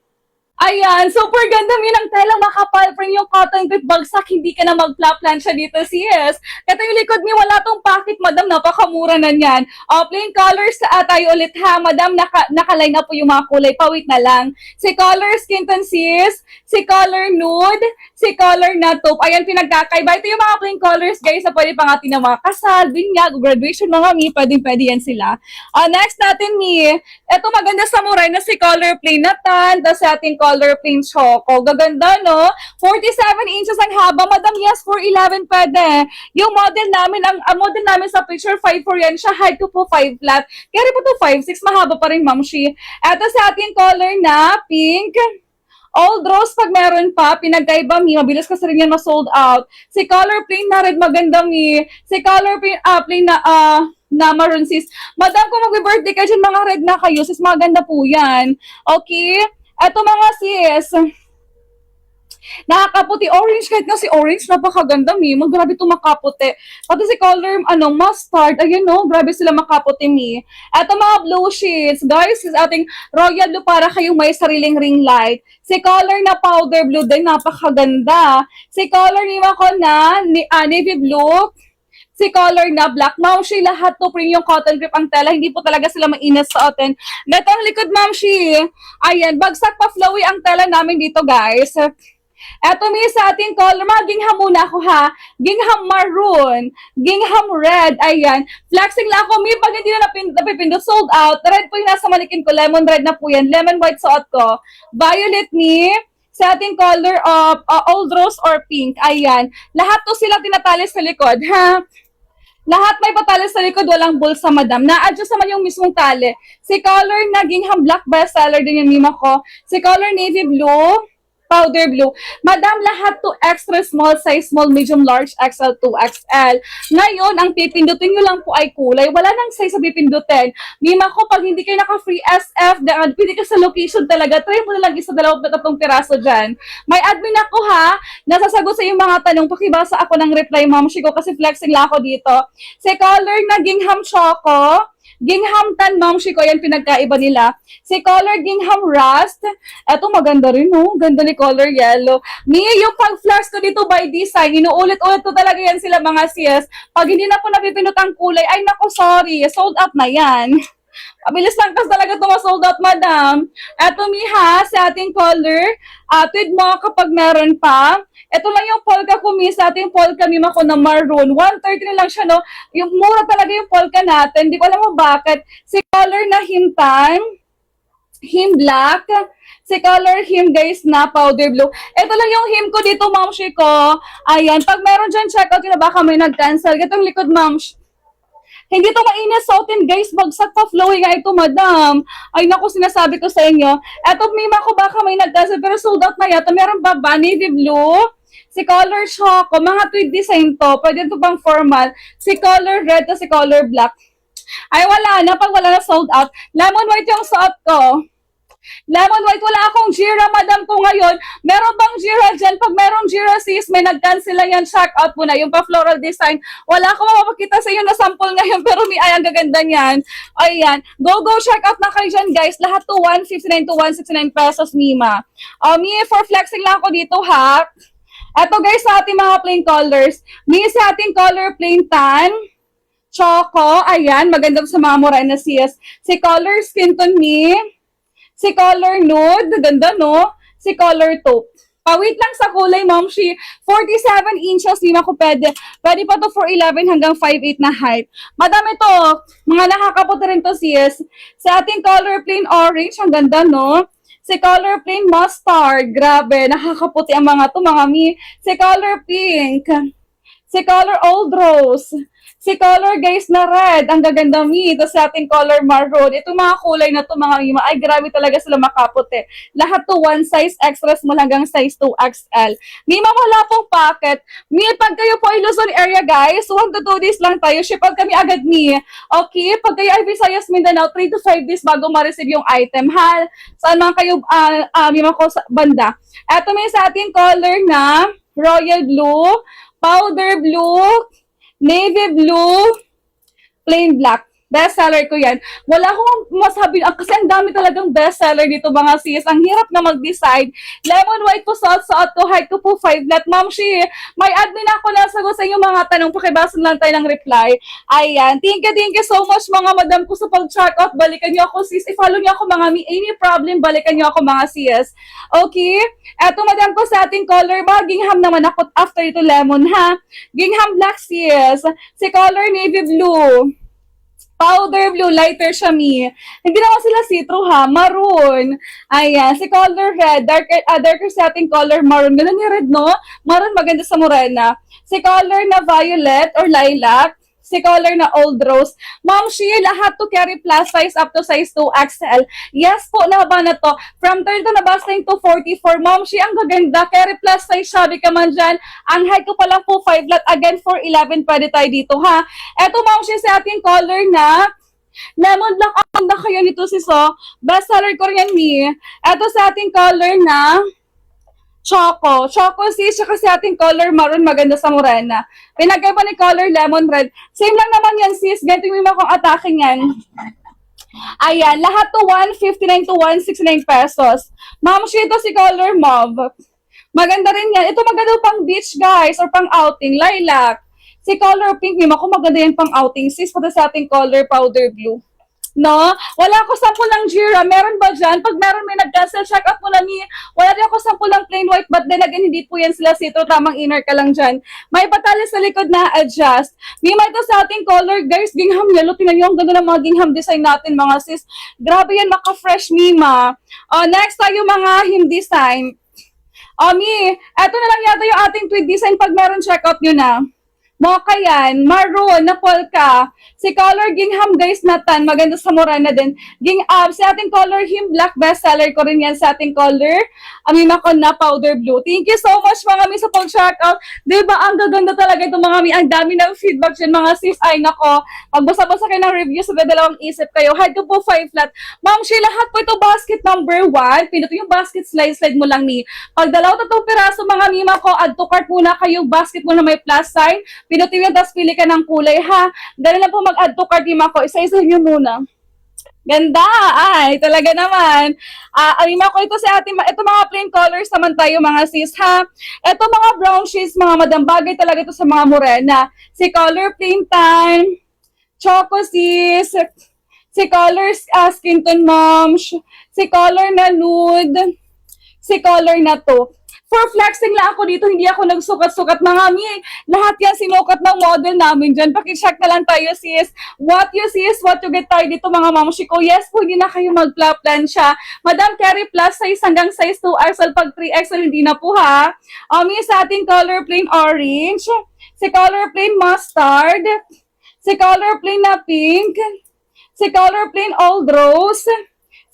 Ayan, super ganda mi ng telang makapal, premium cotton grip, bagsak, hindi ka na magpla-plansya dito, sis. Ito yung likod mi, wala tong packet, madam, napakamura na yan. Plain colors tayo ulit ha, madam, nakaline na po yung mga kulay, pawit na lang. Si color skin tone, sis, si color nude, si color na taupe. Ayan, pinagkakaiba. Ito yung mga plain colors, guys, na pwede pang atin ng mga kasal, binyag, graduation, mga mi, pwede yan sila. Next natin, mi, ito maganda sa muray na si color plain na tan, tapos sa ating color plain choco. Gaganda, no? 47 inches ang haba. Madam, yes, for 11 pwede. Yung model namin, ang model namin sa picture, 5'4" yan siya. Height ko po 5 flat. Kaya po to 5'6", mahaba pa rin, ma'am she. Ito sa ating color na pink. Old Rose, pag meron pa, pinagkaiba mi, mabilis kasi rin yan ma-sold out. Si color plain na red, maganda mi. Si color plain na maroon sis. Madam, kung mag-birthday ka dyan, mga red na kayo, sis, maganda po yan. Okay? Eto mga sis, nakakaputi orange, kahit nga si orange napakaganda mi, grabe to makaputi. Pati si color mustard, ayun no, grabe sila makaputi mi. Eto mga blue sheets, guys, is ating royal blue para kayong may sariling ring light. Si color na powder blue din, napakaganda. Si color ni Mako na navy blue. Si color na black. Ma'am Shi, lahat to premium cotton grip ang tela. Hindi po talaga sila mainit sa atin. Dito ang likod, Ma'am Shi. Ayan, bagsak pa flowy ang tela namin dito, guys. Eto mi sa ating color, mga gingham muna ako ha. Gingham maroon, gingham red, ayan. Flexing lang ako, mi pag hindi na napipindot, sold out. Red po yung nasa manikin ko, lemon red na po yan. Lemon white suot ko. Violet mi, sa ating color of old rose or pink, ayan. Lahat to sila tinatali sa likod, ha. Lahat may patali sa likod, walang bulsa, madam. Na-adjust naman yung mismong tali. Si color na gingham black bestseller din yung mima ko. Si color navy blue, powder blue. Madam, lahat to extra small size, small, medium, large, XL, 2XL. Ngayon, ang pipindutin nyo lang po ay kulay. Wala nang size sa pipindutin. Mima ko, pag hindi kayo naka-free SF, pwede ka sa location talaga, try mo na lang isa, 2, 3 piraso dyan. May admin ako ha, nasasagot sa yung mga tanong, pakibasa ako ng reply, Ma'am Shiko, kasi flexing lang ako dito. Si color na gingham choco, gingham tan, Ma'am Shiko, yan pinagkaiba nila. Si color gingham rust, eto maganda rin, no? Ganda ni color yellow. Yung pag-flash ko dito by design, inuulit-ulit ko talaga yan sila mga sis. Pag hindi na po napipindot ang kulay, ay nako, sorry, sold out na yan. Mabilis lang kasi talaga ito ma-sold out, madam. Eto miha, sa ating color, tweed mo kapag meron pa. Ito lang yung polka ko, mi, sa ating polka mima ko na maroon. 130 na lang siya, no? Yung mura talaga yung polka natin. Hindi ko alam mo bakit. Si color na himtan, him black, si color him guys na powder blue. Ito lang yung him ko dito, Ma'am Shi ko. Ayan, pag meron dyan checkout, yun na baka may nag-cancel. Itong likod, Ma'am Shi. Hindi to mainit sa atin, guys. Bagsak pa flowing nga ito, madam. Ay, naku, sinasabi ko sa inyo. Eto, mima ko baka may nag-cancel, pero sold out na yata. Meron ba ba? Navy blue? Si color choco, mga tweed design to. Pwede ito pang formal. Si color red, si color black. Ay, wala na. Pag wala na, sold out. Lemon white yung suot ko. Lemon white, wala akong Jira, madam ko ngayon. Meron bang Jira dyan? Pag merong Jira, sis, may nag-cancel lang yan. Check out mo na. Yung pa-floral design. Wala akong mapapakita sa inyo na sample ngayon, pero may ay, ang gaganda niyan. Ayan. Go, check out na kayo dyan, guys. Lahat to 159 to 169 pesos, Mima. For flexing lang ako dito, ha? Eto, guys, sa ating mga plain colors. Sa ating color plain tan, choco, ayan, maganda sa mga morena sis. Si color skin tone, si color nude, ganda no? Si color taupe. Pawit lang sa kulay, Ma'am Shi. 47 inches, di ako pwede. Pwede pa to for 11 hanggang 5'8 na height. Madami to. Mga nakakaputi rin to, sis. Sa ating color plain orange, ang ganda, no? Si color plain mustard, grabe, nakakaputi ang mga to, mga mi. Si color pink. Si color old rose. Si color, guys, na red. Ang gaganda, mi. Ito sa ating color maroon. Itong mga kulay na to, mga mima. Ay, grabe talaga sila makaputi. Lahat to one size extra small hanggang size 2XL. Mima, wala pong packet. Mi, pag kayo po ay Luzon area, guys, 1 to 2 days lang tayo. Ship out kami agad, mi. Okay? Pag kayo ay Visayas, Mindanao, 3 to 5 days bago ma-receive yung item, ha? Saan man kayo, mima ko sa banda. Ito may sa ating color na royal blue, powder blue, navy blue, plain black. Best seller ko yan. Wala akong masabi, kasi ang dami talagang best seller dito mga sis. Ang hirap na mag-decide. Lemon white po suot ko, height ko po 5 flat. Ma'am Shi, may admin ako na sagot sa inyong mga tanong. Pakibasan lang tayo ng reply. Ayan. Thank you so much mga madam ko sa pag-check out. Balikan niyo ako sis. I-follow niyo ako mga any problem. Balikan niyo ako mga sis. Okay? Eto madam ko sa ating color. Gingham naman ako after ito lemon ha. Gingham black sis. Si color navy blue. Powder blue, lighter siya, mi. Hindi naman sila see-through, ha? Maroon. Ayan. Si color red, darker sa ating color maroon. Ganun yung red, no? Maroon maganda sa morena. Si color na violet or lilac. si color na Old Rose. Ma'am, she lahat to carry plus size up to size 2XL. Yes po, naba na to. From 32 na basting to 44. Ma'am, she ang gaganda. Carry plus size, sabi ka man dyan. Ang height ko pa lang po 5 lot. Again, 4'11 pwede tayo dito, ha? Eto, ma'am, she sa ating color na lemon black. Ang ganda kayo nito, sis, oh. Best seller ko rin yan, mi. Eto sa ating color na Choco. Choco sis, saka sa ating color maroon, maganda sa morena. Pinagkaiba ni color lemon red. Same lang naman yan sis, ganito yung mga kong atake yan. Ayan, lahat to 159 to 169 pesos. Ma'am, ito si color mauve. Maganda rin yan. Ito maganda pang beach guys, or pang outing, lilac. Si color pink, may mako maganda yan pang outing sis, pati sa ating color powder blue. No? Wala ako sample ng Jira. Meron ba dyan? Pag meron may nag-cancel, check out mo na ni. Wala din ako sample ng plain white, but then again, hindi po yan sila sito. Tamang inner ka lang dyan. May patali sa likod na adjust. May ito sa ating color, guys. Gingham yellow. Tingnan nyo, ang ganda ng mga gingham design natin, mga sis. Grabe yan, maka-fresh Mima. Next tayo, mga him design. Mi, eto na lang yata yung ating tweed design. Pag meron, check out nyo na. Mocha yan, maroon na polka. Si color gingham guys natan, maganda sa morena din. Sa ating color him black bestseller ko rin yan sa ating color. Amima ko na powder blue. Thank you so much mga mi sa pag-checkout. Diba ang gaganda talaga itong mga mi. Ang dami ng feedback dyan mga sis. Ay nako, pagbasa-basa kayo ng review sa dalawang isip kayo. Height ko po 5 flat. Ma'am, lahat po ito basket number 1. Pinuto yung basket slide mo lang ni. Pag dalaw tatong piraso mga mima ko, add to cart muna kayo basket mo na may plus sign. Pinutin mo, tapos pili ka ng kulay, ha? Dali lang po mag-add to cart yung ako. Isa-isa nyo muna. Ganda! Ay, talaga naman. Alima ko ito sa ating, ito mga plain colors naman tayo, mga sis, ha? Ito mga brown shades, mga madam, bagay talaga ito sa mga morena. Si color plain tan, choco sis, si color skin tone moms, si color na nude, si color na to. For flexing lang ako dito, hindi ako nagsukat-sukat mga mi. Lahat yan sinukat ng model namin dyan. Pakicheck na lang tayo sis. What you see is what you get tayo dito mga mamshi ko. Yes po, hindi na kayo mag-plan siya. Madam, carry plus size hanggang size 2XL. Pag 3XL, hindi na po ha. Mi sa ating color plain orange. Si color plain mustard. Si color plain na pink. Si color plain old rose.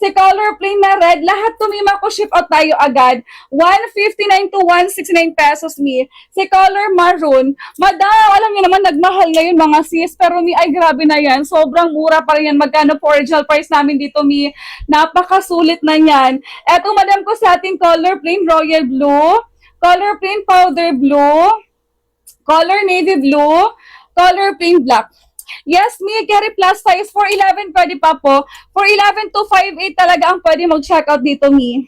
Si color plain na red, lahat tumima ko ship out tayo agad. 159 to 169 pesos mi. Si color maroon, madam, alam niyo naman nagmahal ngayon mga sis, pero mi ay grabe na yan. Sobrang mura pa rin yan. Magkano po original price namin dito mi? Napakasulit na yan. Eto madam ko sa ating color plain royal blue, color plain powder blue, color navy blue, color plain black. Yes, mi, carry plus size. 4'11 pwede pa po. 4'11 to 5'8 talaga ang pwede mag-check out dito, mi.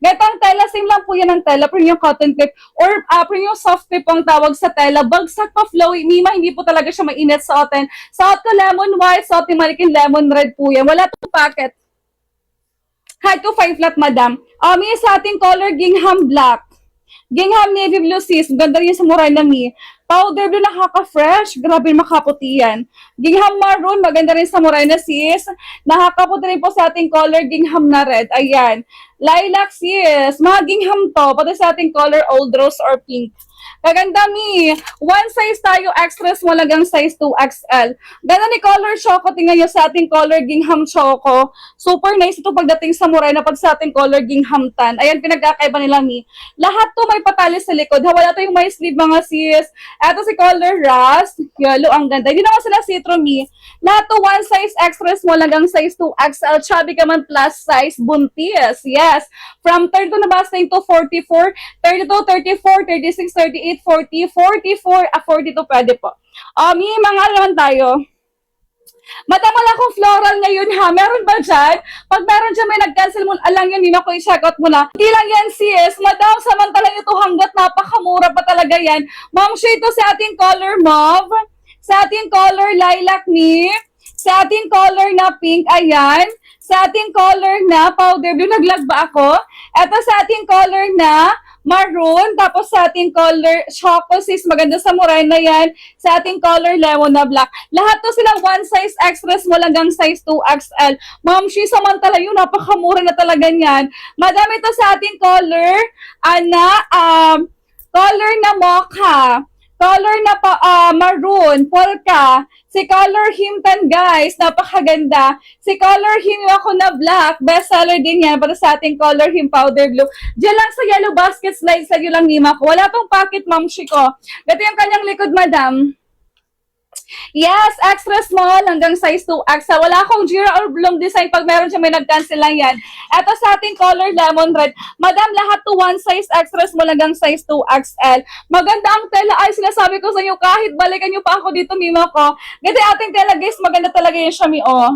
Gatang tela, same lang po yan ang tela. Premium cotton clip or premium soft clip ang tawag sa tela. Bagsak pa flowy, Mima, hindi po talaga siya mainit sa oten. Sa ko lemon white, sa ating malikin lemon red po yan. Wala itong packet. Height ko 5 flat, madam. Mi, sa ating color gingham black. Gingham navy blue sis. Ganda rin sa mura na mi. Powder blue nakaka-fresh. Grabe makaputi yan. Gingham maroon. Maganda rin sa morena sis. Nakakaputi rin po sa ating color gingham na red. Ayan. Lilac sis. Mga gingham to. Pati sa ating color old rose or pink. Kaganda mi. One size tayo, extra small hanggang size 2XL. Ganda ni color choco. Tingnan nyo sa ating color gingham choco. Super nice ito pagdating sa morena pag sa ating color gingham tan. Ayan, pinagkakaiba nila mi. Lahat to may patali sa likod. Wala to yung may sleeve mga sis. Eto si color rust. Yellow, ang ganda. Hindi naman sila citro mi. Lahat to one size extra small hanggang size 2XL. Chubby ka man plus size buntis. Yes. From 32 na basting to 44, 32, 34, 36, 38, 40, 44, 42 pwede po. Mi, mga naman tayo. Madam, wala akong floral ngayon ha. Meron ba dyan? Pag meron dyan may nag-cancel mo, alang yan, hindi na ko i-check out mo na. Hindi lang yan sis. Madam, samantalang ito hanggat napakamura pa talaga yan. Ma'am, siya ito sa ating color mauve, sa ating color lilac ni, sa ating color na pink, ayan. Sa ating color na powder blue, naglag ba ako? Ito sa ating color na maroon, tapos sa ating color choco sis, maganda sa morena yan. Sa ating color lemon na black. Lahat to sila one size extra small hanggang size 2XL. Ma'am, she samantala yun, napakamura na talaga yan. Madami to sa ating color, color na mocha. color na maroon, polka. Si color himtan, guys, napakaganda. Si color him ako na black, bestseller din yan para sa ating color him powder blue. Diyan lang sa yellow basket slides sa lang Mima ko. Wala pang pocket, ma'am ko. Ito yung kanyang likod, madam. Yes, extra small hanggang size 2XL. Wala akong Jira or Bloom design. Pag meron siya, may nag-cancel lang yan. Ito sa ating color lemon red. Madam, lahat to one size extra small hanggang size 2XL. Maganda ang tela. Ay, sinasabi ko sa inyo, kahit balikan nyo pa ako dito, Mima ko. Kasi ating tela, guys, maganda talaga yung Shami, oh.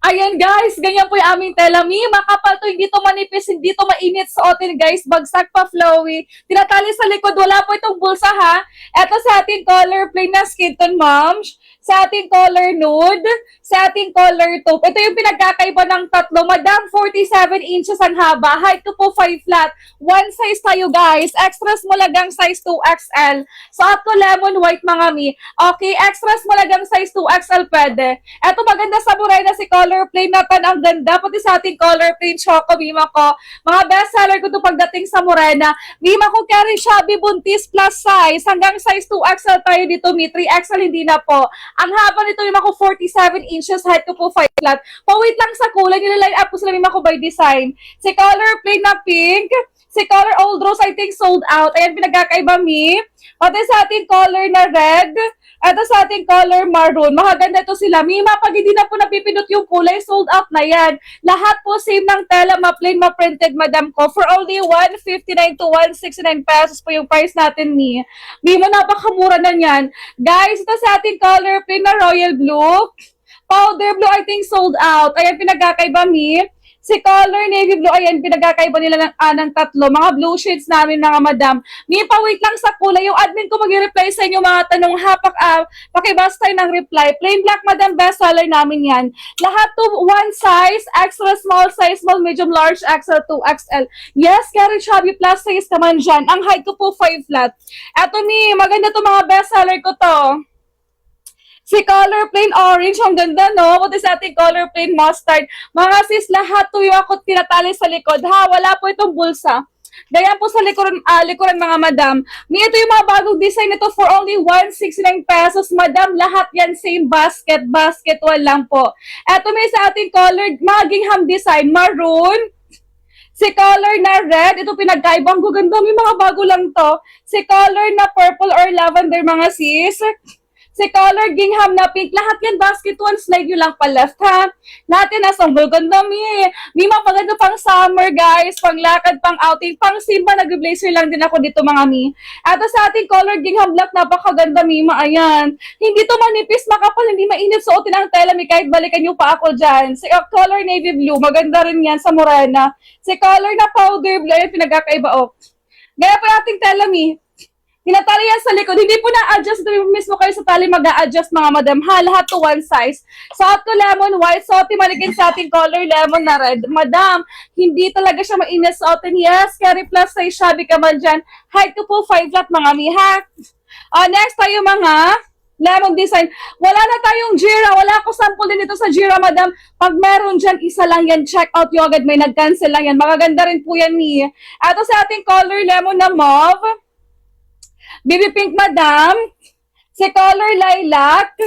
Ayan guys, ganyan po yung aming tela. Makapal to, hindi to manipis, hindi to mainit sa otin guys. Bagsak pa, flowy. Tinatali sa likod, wala po itong bulsa ha. Ito sa ating color plain na skin tone, ma'am. Sa ating color nude, sa ating color taupe. Ito yung pinagkakaiba ng tatlo. Madam, 47 inches ang haba. Height ko po 5 flat. One size tayo guys. Extra small hanggang size 2XL. Suot ko lemon white mga mi. Okay, extra small hanggang size 2XL pwede. Ito maganda sa buray na si color plain natin. Ang ganda. Pati sa ating color plain choco, Mima ko. Mga best seller ko to pagdating sa Morena. Mima ko carry shabby buntis plus size. Hanggang size 2XL tayo dito, mi. 3XL hindi na po. Ang haba nito yung ako 47 inches, height ko po 5 flat. Pawait lang sa kulay, nilaline up po sila yung ako by design. Si color plain na pink, si color old rose, I think sold out. Ayan, pinagkakaiba mi. Pati sa ating color na red, ito sa ating color maroon. Makaganda ito sila. Mima, pag hindi na po napipindot yung kulay, sold out na yan. Lahat po same ng tela, ma-plain, ma-printed, madam ko. For only 159 to 169 pesos po yung price natin ni. Mima, napakamura na yan. Guys, ito sa ating color plain na royal blue. Powder blue, I think sold out. Ayan, pinagkakaiba mi. Si color navy blue, ayan, pinagkakaiba nila ng tatlo. Mga blue shades namin, mga madam. May pa-wait lang sa kulay. Yung admin ko mag-reply sa inyo mga tanong. Pakibas tayo ng reply. Plain black, madam, best seller namin yan. Lahat to one size, extra small size, small, medium, large, XL, 2XL. Yes, carry chubby plus size naman dyan. Ang height ko po 5 flat. Eto mi, maganda to mga best seller ko to. Si color plain orange, ang ganda, no? Pati sa ating color plain mustard. Mga sis, lahat to yung ako tinatali sa likod, ha? Wala po itong bulsa. Ganyan po sa likuran mga madam. Ito yung mga bagong design nito for only 169 pesos, madam. Lahat yan same basket wall lang po. Eto may sa ating color, mga gingham design, maroon. Si color na red, ito pinagkaibang gaganda. May mga bago lang to. Si color na purple or lavender, mga sis. Si color gingham na pink, lahat yan basket one, slide nyo lang pa left ha. Lahat yan nasa ganda mi. May mapaganda pang summer guys, pang lakad, pang outing, pang simba, nag-blazer lang din ako dito mga mi. At sa ating color gingham black, napakaganda mi, ayan. Hindi to manipis, makapal, hindi mainit, suotin ang tela mi, kahit balikan nyo pa ako dyan. Si color navy blue, maganda rin yan sa Morena. Si color na powder blue, ayan pinagkakaiba oh. Gaya po ating tela mi. Tinatali yan sa likod. Hindi po na-adjust. Ito mismo kayo sa tali mag-a-adjust mga madam. Ha, lahat to one size. Suot ko lemon white. Suotin manikin sa ating color lemon na red. Madam, hindi talaga siya mainit suotin. Yes, carry plus size. Shabby ka man dyan. Height ko po 5 flat mga mi, ha? Next tayo mga lemon design. Wala na tayong Jira. Wala ako sample din ito sa Jira, madam. Pag meron dyan, isa lang yan. Check out yung agad. May nag-cancel lang yan. Magaganda rin po yan ni. Ito sa ating color lemon na mauve. Baby pink, madam. Si color lilac.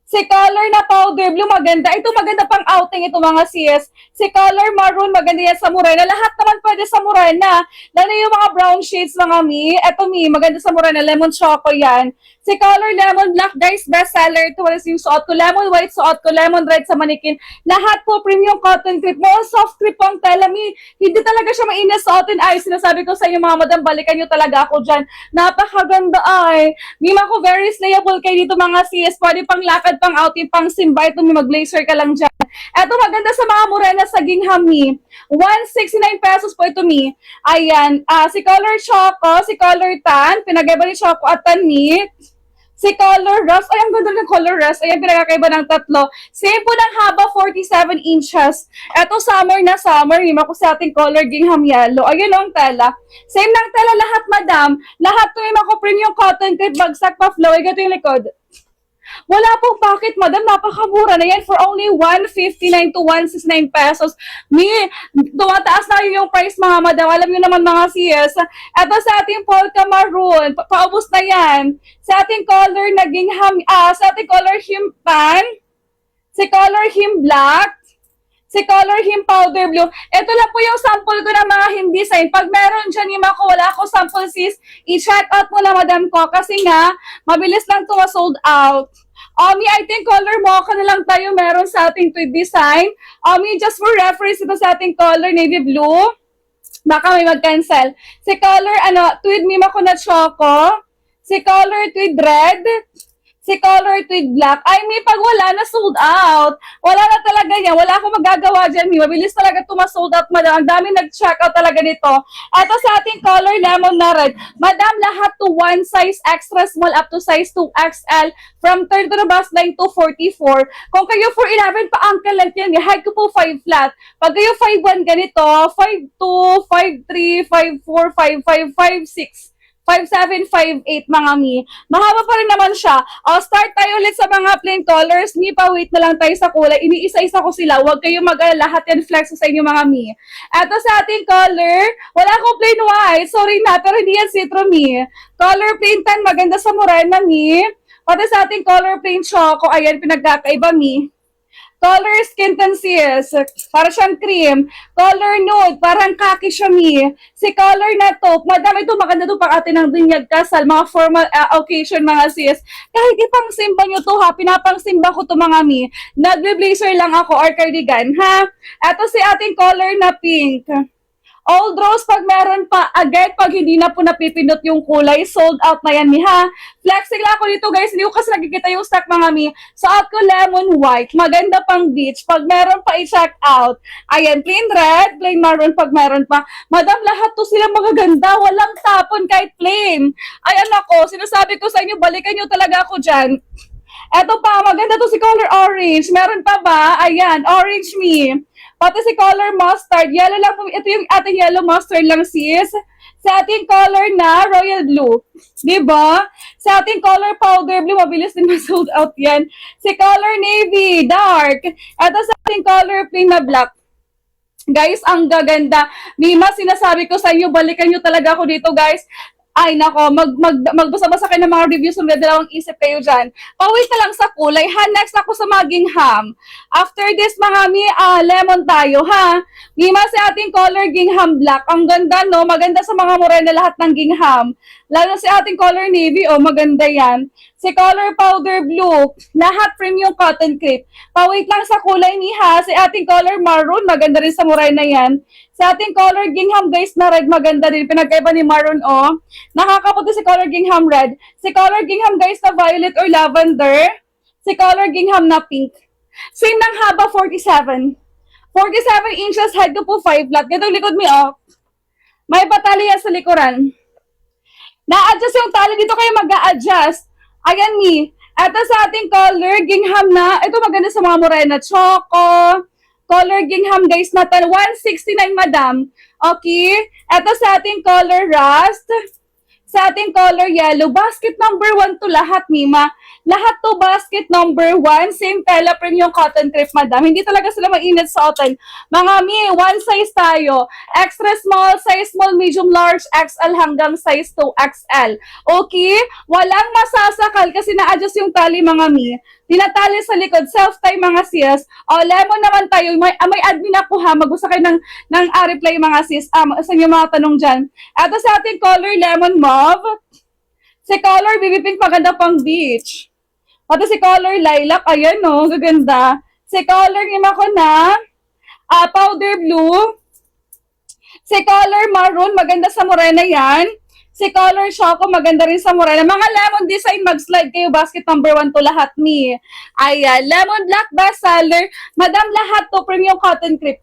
Si color na powder blue, maganda. Ito maganda pang outing ito mga sis. Si color maroon, maganda yan sa Morena. Lahat naman pwede sa Morena. Lalo yung mga brown shades mga mi. Ito mi, maganda sa Morena. Lemon choco yan. Si color lemon black, guys, best seller. Ito was yung suot ko. Lemon white suot ko. Lemon red sa manikin. Lahat po premium cotton crepe. More soft crepe ang tela mi. Hindi talaga siya mainit suotin. Ay, sinasabi ko sa inyo mga madam, balikan nyo talaga ako dyan. Napakaganda ay. Mima ko very slayable kayo dito mga sis. Pwede pang lakad, pang outing, pang simba. Ito may mag-laser ka lang dyan. Ito maganda sa mga Morena sa gingham mi. 169 pesos po ito mi. Ayan. Si color choco, si color tan. Pinagaiba ni choco at tan mi. Si color rust, ay ang ganda ng color rust. Ayan, pinagkakaiba ng tatlo. Same po ng haba, 47 inches. Ito summer na summer. Hima ko sa ating color gingham yellow. Ayun ang tela. Same ng tela lahat, madam. Lahat to yung ako premium cotton crepe, bagsak pa flow. Ito yung likod. Wala pong bakit, madam, napakamura na yan for only 159 to 169 pesos. Tumataas na yung price mga madam. Alam niyo naman mga sis. Ito sa ating polka maroon, paubos na yan. Sa ating color na gingham, sa ating color himpan, si color him black, si color him powder blue. Ito lang po yung sample ko ng mga hindi sign. Pag meron dyan yung ako, wala ako sample sis, i-check out mo na madam ko kasi nga, mabilis lang ito sold out. Omi, I think color mocha na lang tayo meron sa ating tweed design. Omi, just for reference, ito sa ating color navy blue. Baka may mag-cancel. Si color, tweed mima ko na choco. Si color tweed red. Si color tweed black. Ay, may pag wala na sold out. Wala na talaga yan. Wala akong magagawa dyan. Mabilis talaga sold out, madam. Ang dami nag-check out talaga nito. Ito sa ating color lemon na red. Madam, lahat to one size extra small up to size 2XL from 32 to bust line to 44. Kung kayo 4'11 pa ankle length yan, height ko po 5 flat. Pag kayo 5'1 ganito, 5'2, 5'3, 5'4, 5'5, 5'6. 5'7", 5'8", mga mi. Mahaba pa rin naman siya. Start tayo ulit sa mga plain colors. Mi, pa-wait na lang tayo sa kulay. Iniisa-isa ko sila. Huwag kayong mag-alala. Lahat yan flex sa inyo, mga mi. Ito sa ating color. Wala akong plain white. Sorry na, pero hindi yan citro, mi. Color plain tan, maganda sa morena, mi. Pati sa ating color plain choco, ayan, pinagkakaiba, mi. Color skin sis, para siyang cream. Color nude, parang kaki siya, mi. Si color na taupe, madam, ito maganda to pang atin ng binyag kasal, mga formal occasion, mga sis. Kahit ipang simba nyo to, ha, pinapang simba ko to, mga mi. Nagbe-blazer lang ako or cardigan, ha. Ito si ating color na pink. Old rose, pag meron pa, again, pag hindi na po napipindot yung kulay, sold out na yan, mi, ha? Flexing lang ako dito, guys. Hindi ko kasi nakikita yung stock, mga mi. Suot ko lemon white. Maganda pang beach. Pag meron pa, i-check out. Ayan, plain red, plain maroon pag meron pa. Madam, lahat to sila magaganda. Walang tapon kahit plain. Ayan ako, sinasabi ko sa inyo, balikan nyo talaga ako dyan. Eto pa, maganda to si color orange. Meron pa ba? Ayan, orange me. Pati si color mustard. Yellow lang po. Ito yung ating yellow mustard lang, sis. Sa ating color na royal blue. Diba? Sa ating color powder blue, mabilis din ma-sold out yan. Si color navy, dark. Ito sa ating color plain na black. Guys, ang gaganda. Mima, sinasabi ko sa inyo, balikan nyo talaga ako dito, guys. Ay, nako, magbasa-basa kayo ng mga reviews, dalawang isip kayo dyan. Pawait na lang sa kulay, ha? Next ako sa mga gingham. After this, mga mi, lemon tayo, ha? Mima sa ating color gingham black. Ang ganda, no? Maganda sa mga morena lahat ng gingham. Lalo sa ating color navy, maganda yan. Si color powder blue, lahat premium cotton crepe. Pawait lang sa kulay ni ha. Si ating color maroon, maganda rin sa morena yan. Sa ating color gingham, guys, na red, maganda din. Pinagkaiba ni maroon, Nakakaputi si color gingham red. Si color gingham, guys, na violet or lavender. Si color gingham na pink. Same ng haba, 47. 47 inches, height ko po 5 flat. Ganitong likod mi, May batalya sa likuran. Na-adjust yung tali. Dito kayo mag-a-adjust. Ayan, mi. Ito sa ating color gingham na. Ito maganda sa mga morena. Choco. Color gingham, guys, na 169, madam. Okay. Ito sa ating color rust. Sa ating color yellow. Basket number 1 to lahat, Mima. Lahat to basket number 1. Same tela premium cotton crepe, madam. Hindi talaga sila mainit sa otan. Mga mi, one size tayo. Extra small, size small, medium, large, XL hanggang size 2XL. Okay? Walang masasakal kasi na-adjust yung tali, mga mi. Tinatali sa likod, self-tie, mga sis. Lemon naman tayo. May admin ako, ha. Mag-usa kayo ng reply, mga sis. Sa inyo mga tanong dyan. Ito sa ating color lemon mauve. Si color baby pink, maganda pang beach. Pati si color lilac, ayan, gaganda. Si color lima ko na powder blue. Si color maroon, maganda sa morena yan. Si color choco, maganda rin sa morena. Mga lemon design, mag-slide kayo. Basket number 1 to lahat, mi. Ayan, lemon black bestseller. Madam, lahat to premium cotton crepe.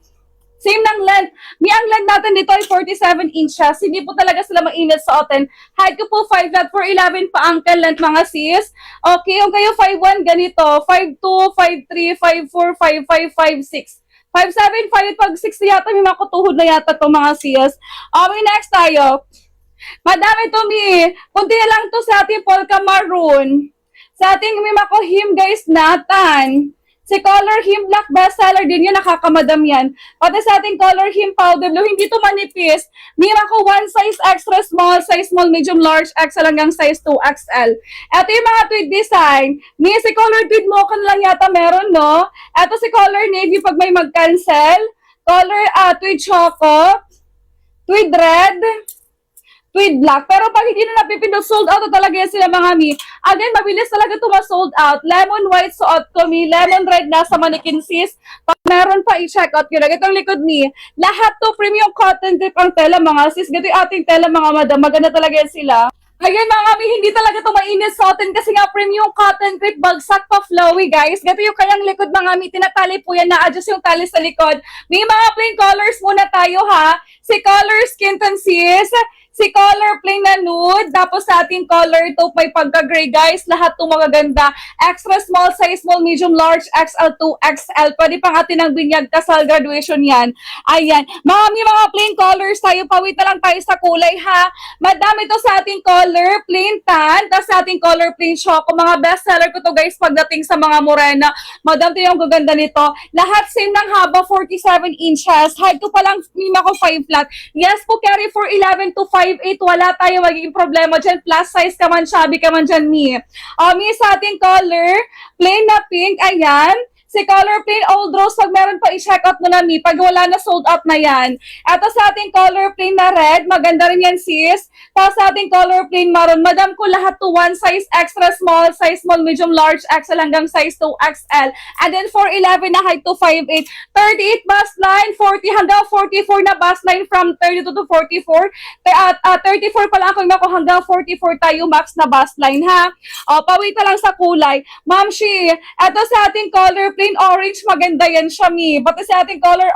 Same ng length. Ang length natin dito ay 47 inches. Hindi po talaga sila mainit sa oten. Height ko po 5 flat, 4'11 pa ankle length, mga sis. Okay, yung kayo 5'1 ganito. 5'2, 5'3, 5'4, 5'5, 5'6. 5'7, 5 pag 6 yata, may makutuhod na yata to, mga sis. Okay, next tayo. Madami to, mi. Kunti na lang to sa ating polka maroon. Sa ating Mimako Him guys na tan. Si Color Him Black bestseller din yun, nakakamadam yan. Pati sa ating Color Him Powder Blue, hindi to manipis. Mimako 1 size extra small, size small, medium, large, XL hanggang size 2XL. Ito yung mga tweed design. Ni si Color Tweed Mocha lang yata meron, no? Ito si Color Navy pag may mag-cancel. Color Tweed Choco. Tweed Red. Tweed Black. Pero pag hindi na napipindot, sold out na talaga yan sila mga mi. Again, mabilis talaga ito ma-sold out. Lemon white suot ko mi. Lemon red nasa mannequin sis. Pag meron pa, i-check out yun. Itong likod mi. Lahat to premium cotton drip ang tela mga sis. Ganito yung ating tela mga madam. Maganda talaga yan sila. Ayan mga mi, hindi talaga ito mainit sa atin kasi nga premium cotton drip, bagsak pa flowy guys. Ganito yung kanyang likod mga mi, tinatali po yan, na-adjust yung tali sa likod. May mga plain colors muna tayo ha. Si color skin tan sis, si color plain na nude, tapos sa ating color taupe may pagka-gray guys. Lahat itong magaganda. Extra small, size small, medium, large, XL, 2XL. Pwede pang atin ng binyag kasal graduation yan. Ayan. Mga plain colors tayo. Pawit na lang tayo sa kulay ha. Madami ito sa ating color plain tan, tapos sa ating color plain choco. Mga best seller ko to guys pagdating sa mga morena. Madam, ito yung gaganda nito. Lahat same ng haba, 47 inches. Height ko pa lang, mima ko 5 flat. Yes po, carry for 11 to 5'8". Wala tayo magiging problema dyan. Plus size ka man, shabby ka man dyan, mi. Mi sa ating color, plain na pink, ayan. Si color plain old rose, pag meron pa i-check out mo na mi, pag wala na sold out na yan. Ito sa ating color plain na red, maganda rin yan sis. Tapos sa ating color plain maroon, madam ko lahat to 1 size extra small, size small, medium, large, XL hanggang size 2XL. And then 4'11 na height to 5'8. 38 bust line, 40 hanggang 44 na bust line from 32 to 44. 34 pala ako yung hanggang 44 tayo max na bust line ha. Pawit na lang sa kulay. Ma'am Shi, ito sa ating color plain orange, maganda yan siya, mi. Pati sa ating color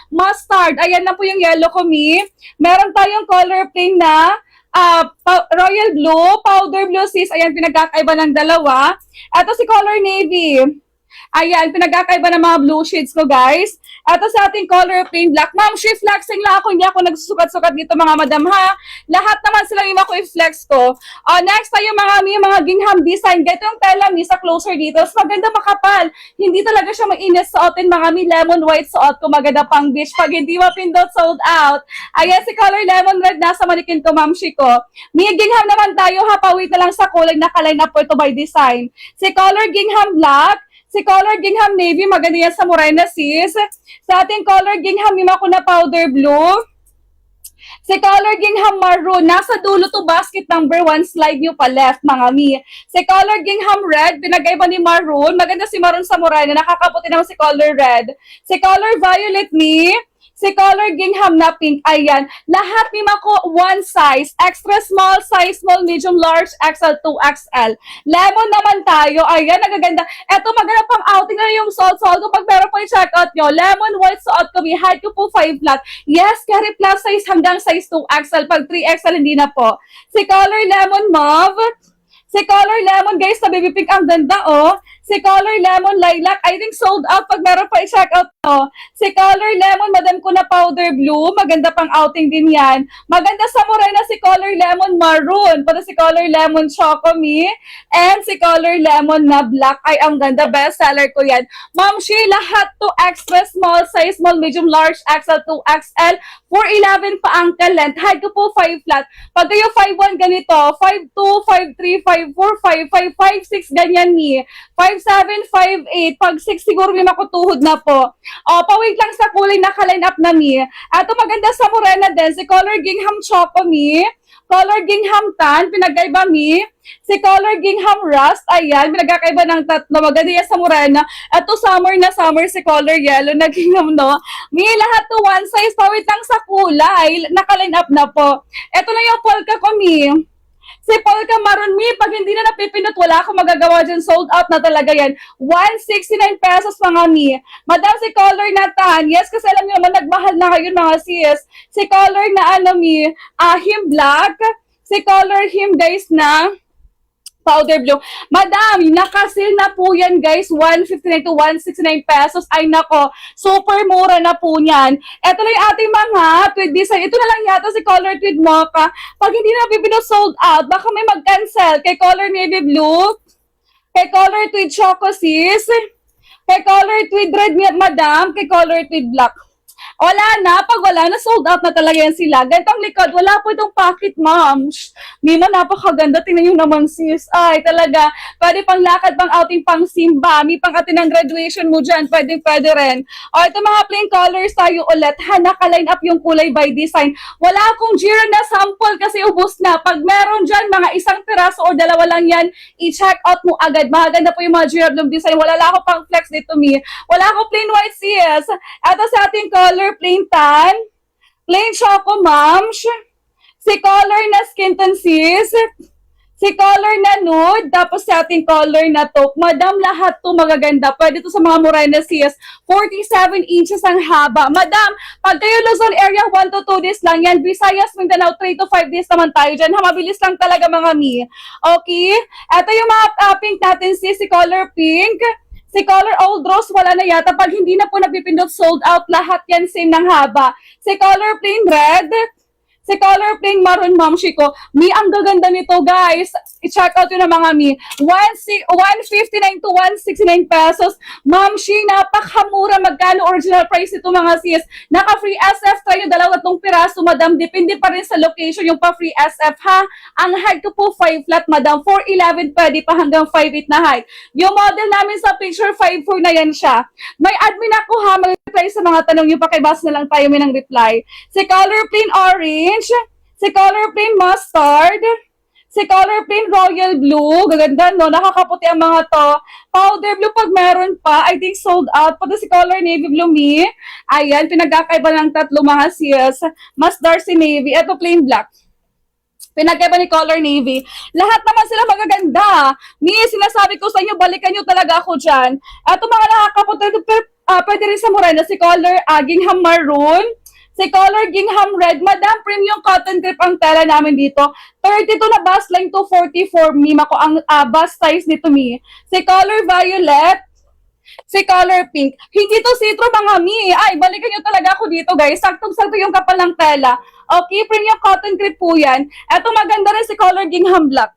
mustard, ayan na po yung yellow ko, mi. Meron tayong color plain na royal blue, powder blue, sis. Ayan, pinagkakaiba ng dalawa. Ito si color navy. Ayan, pinagkakaiba ng mga blue shades ko, guys. Ito sa ating color plain black. Ma'am, shift flexing lang ako. Hindi ako nagsusukat-sukat dito, mga madam, ha? Lahat naman sila yung ako i-flex ko. Next tayo, mga gingham design. Ganito yung tela, mi, sa closer dito. Maganda makapal. Hindi talaga siya mainit sa atin, mga mi. Lemon white suot ko. Maganda pang beach. Pag hindi mapindot, sold out. Ayan, si color lemon red. Nasa manikin ko, ma'am, ko. Mi, gingham naman tayo, ha? Pawit na lang sa kulay. Nakaline up po ito by design. Si color gingham black. Si color gingham navy, maganda yan sa morena sis. Sa ating color gingham mimako na powder blue. Si color gingham maroon, nasa dulo to basket number 1, slide nyo pa left mga mi. Si color gingham red, pinagaiba ni maroon. Maganda si maroon sa morena, nakakaputi naman si color red. Si color violet mi. Si color gingham na pink, ayan. Lahat ni Mako, 1 size. Extra small, size small, medium, large, XL, 2XL. Lemon naman tayo, ayan, nagaganda. Eto, maganda pang outing na yung salt ko. Pag meron po i-check out nyo, lemon white suot ko, height ko po 5 flat. Yes, carry plus size hanggang size 2XL. Pag 3XL, hindi na po. Si color lemon mauve. Si color lemon, guys, sa baby pink, ang ganda, oh. Si color lemon lilac, I think sold out pag meron pa i-check out, oh. Si color lemon, madam ko na powder blue, maganda pang outing din yan. Maganda sa morena si color lemon maroon, pati si color lemon choco mi, and si color lemon na black, ay ang ganda, best seller ko yan. Ma'am Shi, lahat to extra small, size small, medium, large, XL, 2XL, 4'11 pa ankle length, height ko po 5 flat. Pag kayo 5'1 ganito, 5'2, 5'3, 5'4, 5'5, 5'6, ganyan ni. 5'7, 5'8, pag 6 siguro may makutuhod na po. Pawig lang sa kulay, naka-line up na mi. Ato maganda sa morena din, si color gingham choco mi. Color gingham tan, pinagkaiba mi. Si color gingham rust, ayan, pinagkakaiba ng tatlo. Maganda yan sa morena. Ito summer na summer, si color yellow na gingham, no? Mi, lahat to 1 size, pawit lang sa kulay. Naka-line up na po. Ito lang yung polka ko, mi. Si polka maroon mi, pag hindi na napipindot, wala akong magagawa dyan. Sold out na talaga yan. 169 pesos mga mi. Madam, si color na tan. Yes, kasi alam niyo naman, nagmahal na ngayon mga sis. Si color na ano mi, him black. Si color him guys na powder blue. Madam, nakasil na po yan guys. 159 to 169 pesos. Ay nako, super mura na po yan. Ito lang yung ating mga tweed design. Ito na lang yata si color tweed mocha. Pag hindi na bibino sold out, baka may mag-cancel kay color navy blue. Kay color tweed choco sis. Kay color tweed red madam. Kay color tweed black. Wala na. Pag wala na, sold out na talaga yan sila. Gantong likod, wala po itong pocket, ma'am. Mima, napakaganda. Tingnan nyo naman, sis. Ay, talaga. Pwede pang lakad, pang outing, pang simba. May pang atin ng graduation mo dyan. Pwede rin. O, ito mga plain colors tayo ulit. Ha, naka-line up yung kulay by design. Wala akong Jira na sample kasi ubos na. Pag meron dyan, mga isang piraso o dalawa lang yan, i-check out mo agad. Maganda po yung mga Jira Bloom design. Wala ako pang flex dito, me. Wala akong plain white, sis. Ito sa ating color, plain tan, plain choco moms, si color na skin tan sis, si color na nude, tapos sa ating color na taupe. Madam, lahat to magaganda. Pwede to sa mga morena sis. 47 inches ang haba. Madam, pag kayo Luzon area, 1 to 2 days lang yan. Visayas, Mindanao, 3 to 5 days naman tayo dyan. Mabilis lang talaga mga mi. Okay? Ito yung mga pink natin sis, si color pink. Si color old rose, wala na yata. Pag hindi na po napipindot, sold out. Lahat yan same ng haba. Si color plain red. Si color plain maroon, ma'am Shiko. Mi, ang gaganda nito, guys. I-check out yun ng mga mi. 159 to 169 pesos. Ma'am Shi, napakamura. Magkano original price ito, mga sis? Naka-free SF tayo, 2 piraso, madam. Depende pa rin sa location yung pa-free SF, ha? Ang height ko po, 5 flat, madam. 4'11", pwede pa hanggang 5'8" na height. Yung model namin sa picture, 5'4" na yan siya. May admin ako, ha? Mag-reply sa mga tanong nyo. Pakibas na lang tayo may ng reply. Si color plain orange, si color plain mustard, si color plain royal blue. Gaganda, no? Nakakaputi ang mga to. Powder blue pag meron pa. I think sold out. Pati si color navy blue, me. Ayan, pinagkakaiba ng tatlo mga sis. Mas dark si navy. Ito plain black. Pinagkaiba ni color navy. Lahat naman sila magaganda. Mi, sinasabi ko sa inyo, balikan nyo talaga ako dyan. Ito mga nakakaputi. Pwede rin sa morena. Si color gingham maroon. Si color gingham red. Madam, premium cotton grip ang tela namin dito. 32 na bust line to 44. Mima ko ang bust size nito, mi. Si color violet. Si color pink. Hindi to citro, mga mi. Ay, balikan nyo talaga ako dito, guys. Saktong-sakto yung kapal ng tela. Okay, premium cotton grip po yan. Eto maganda rin si color gingham black.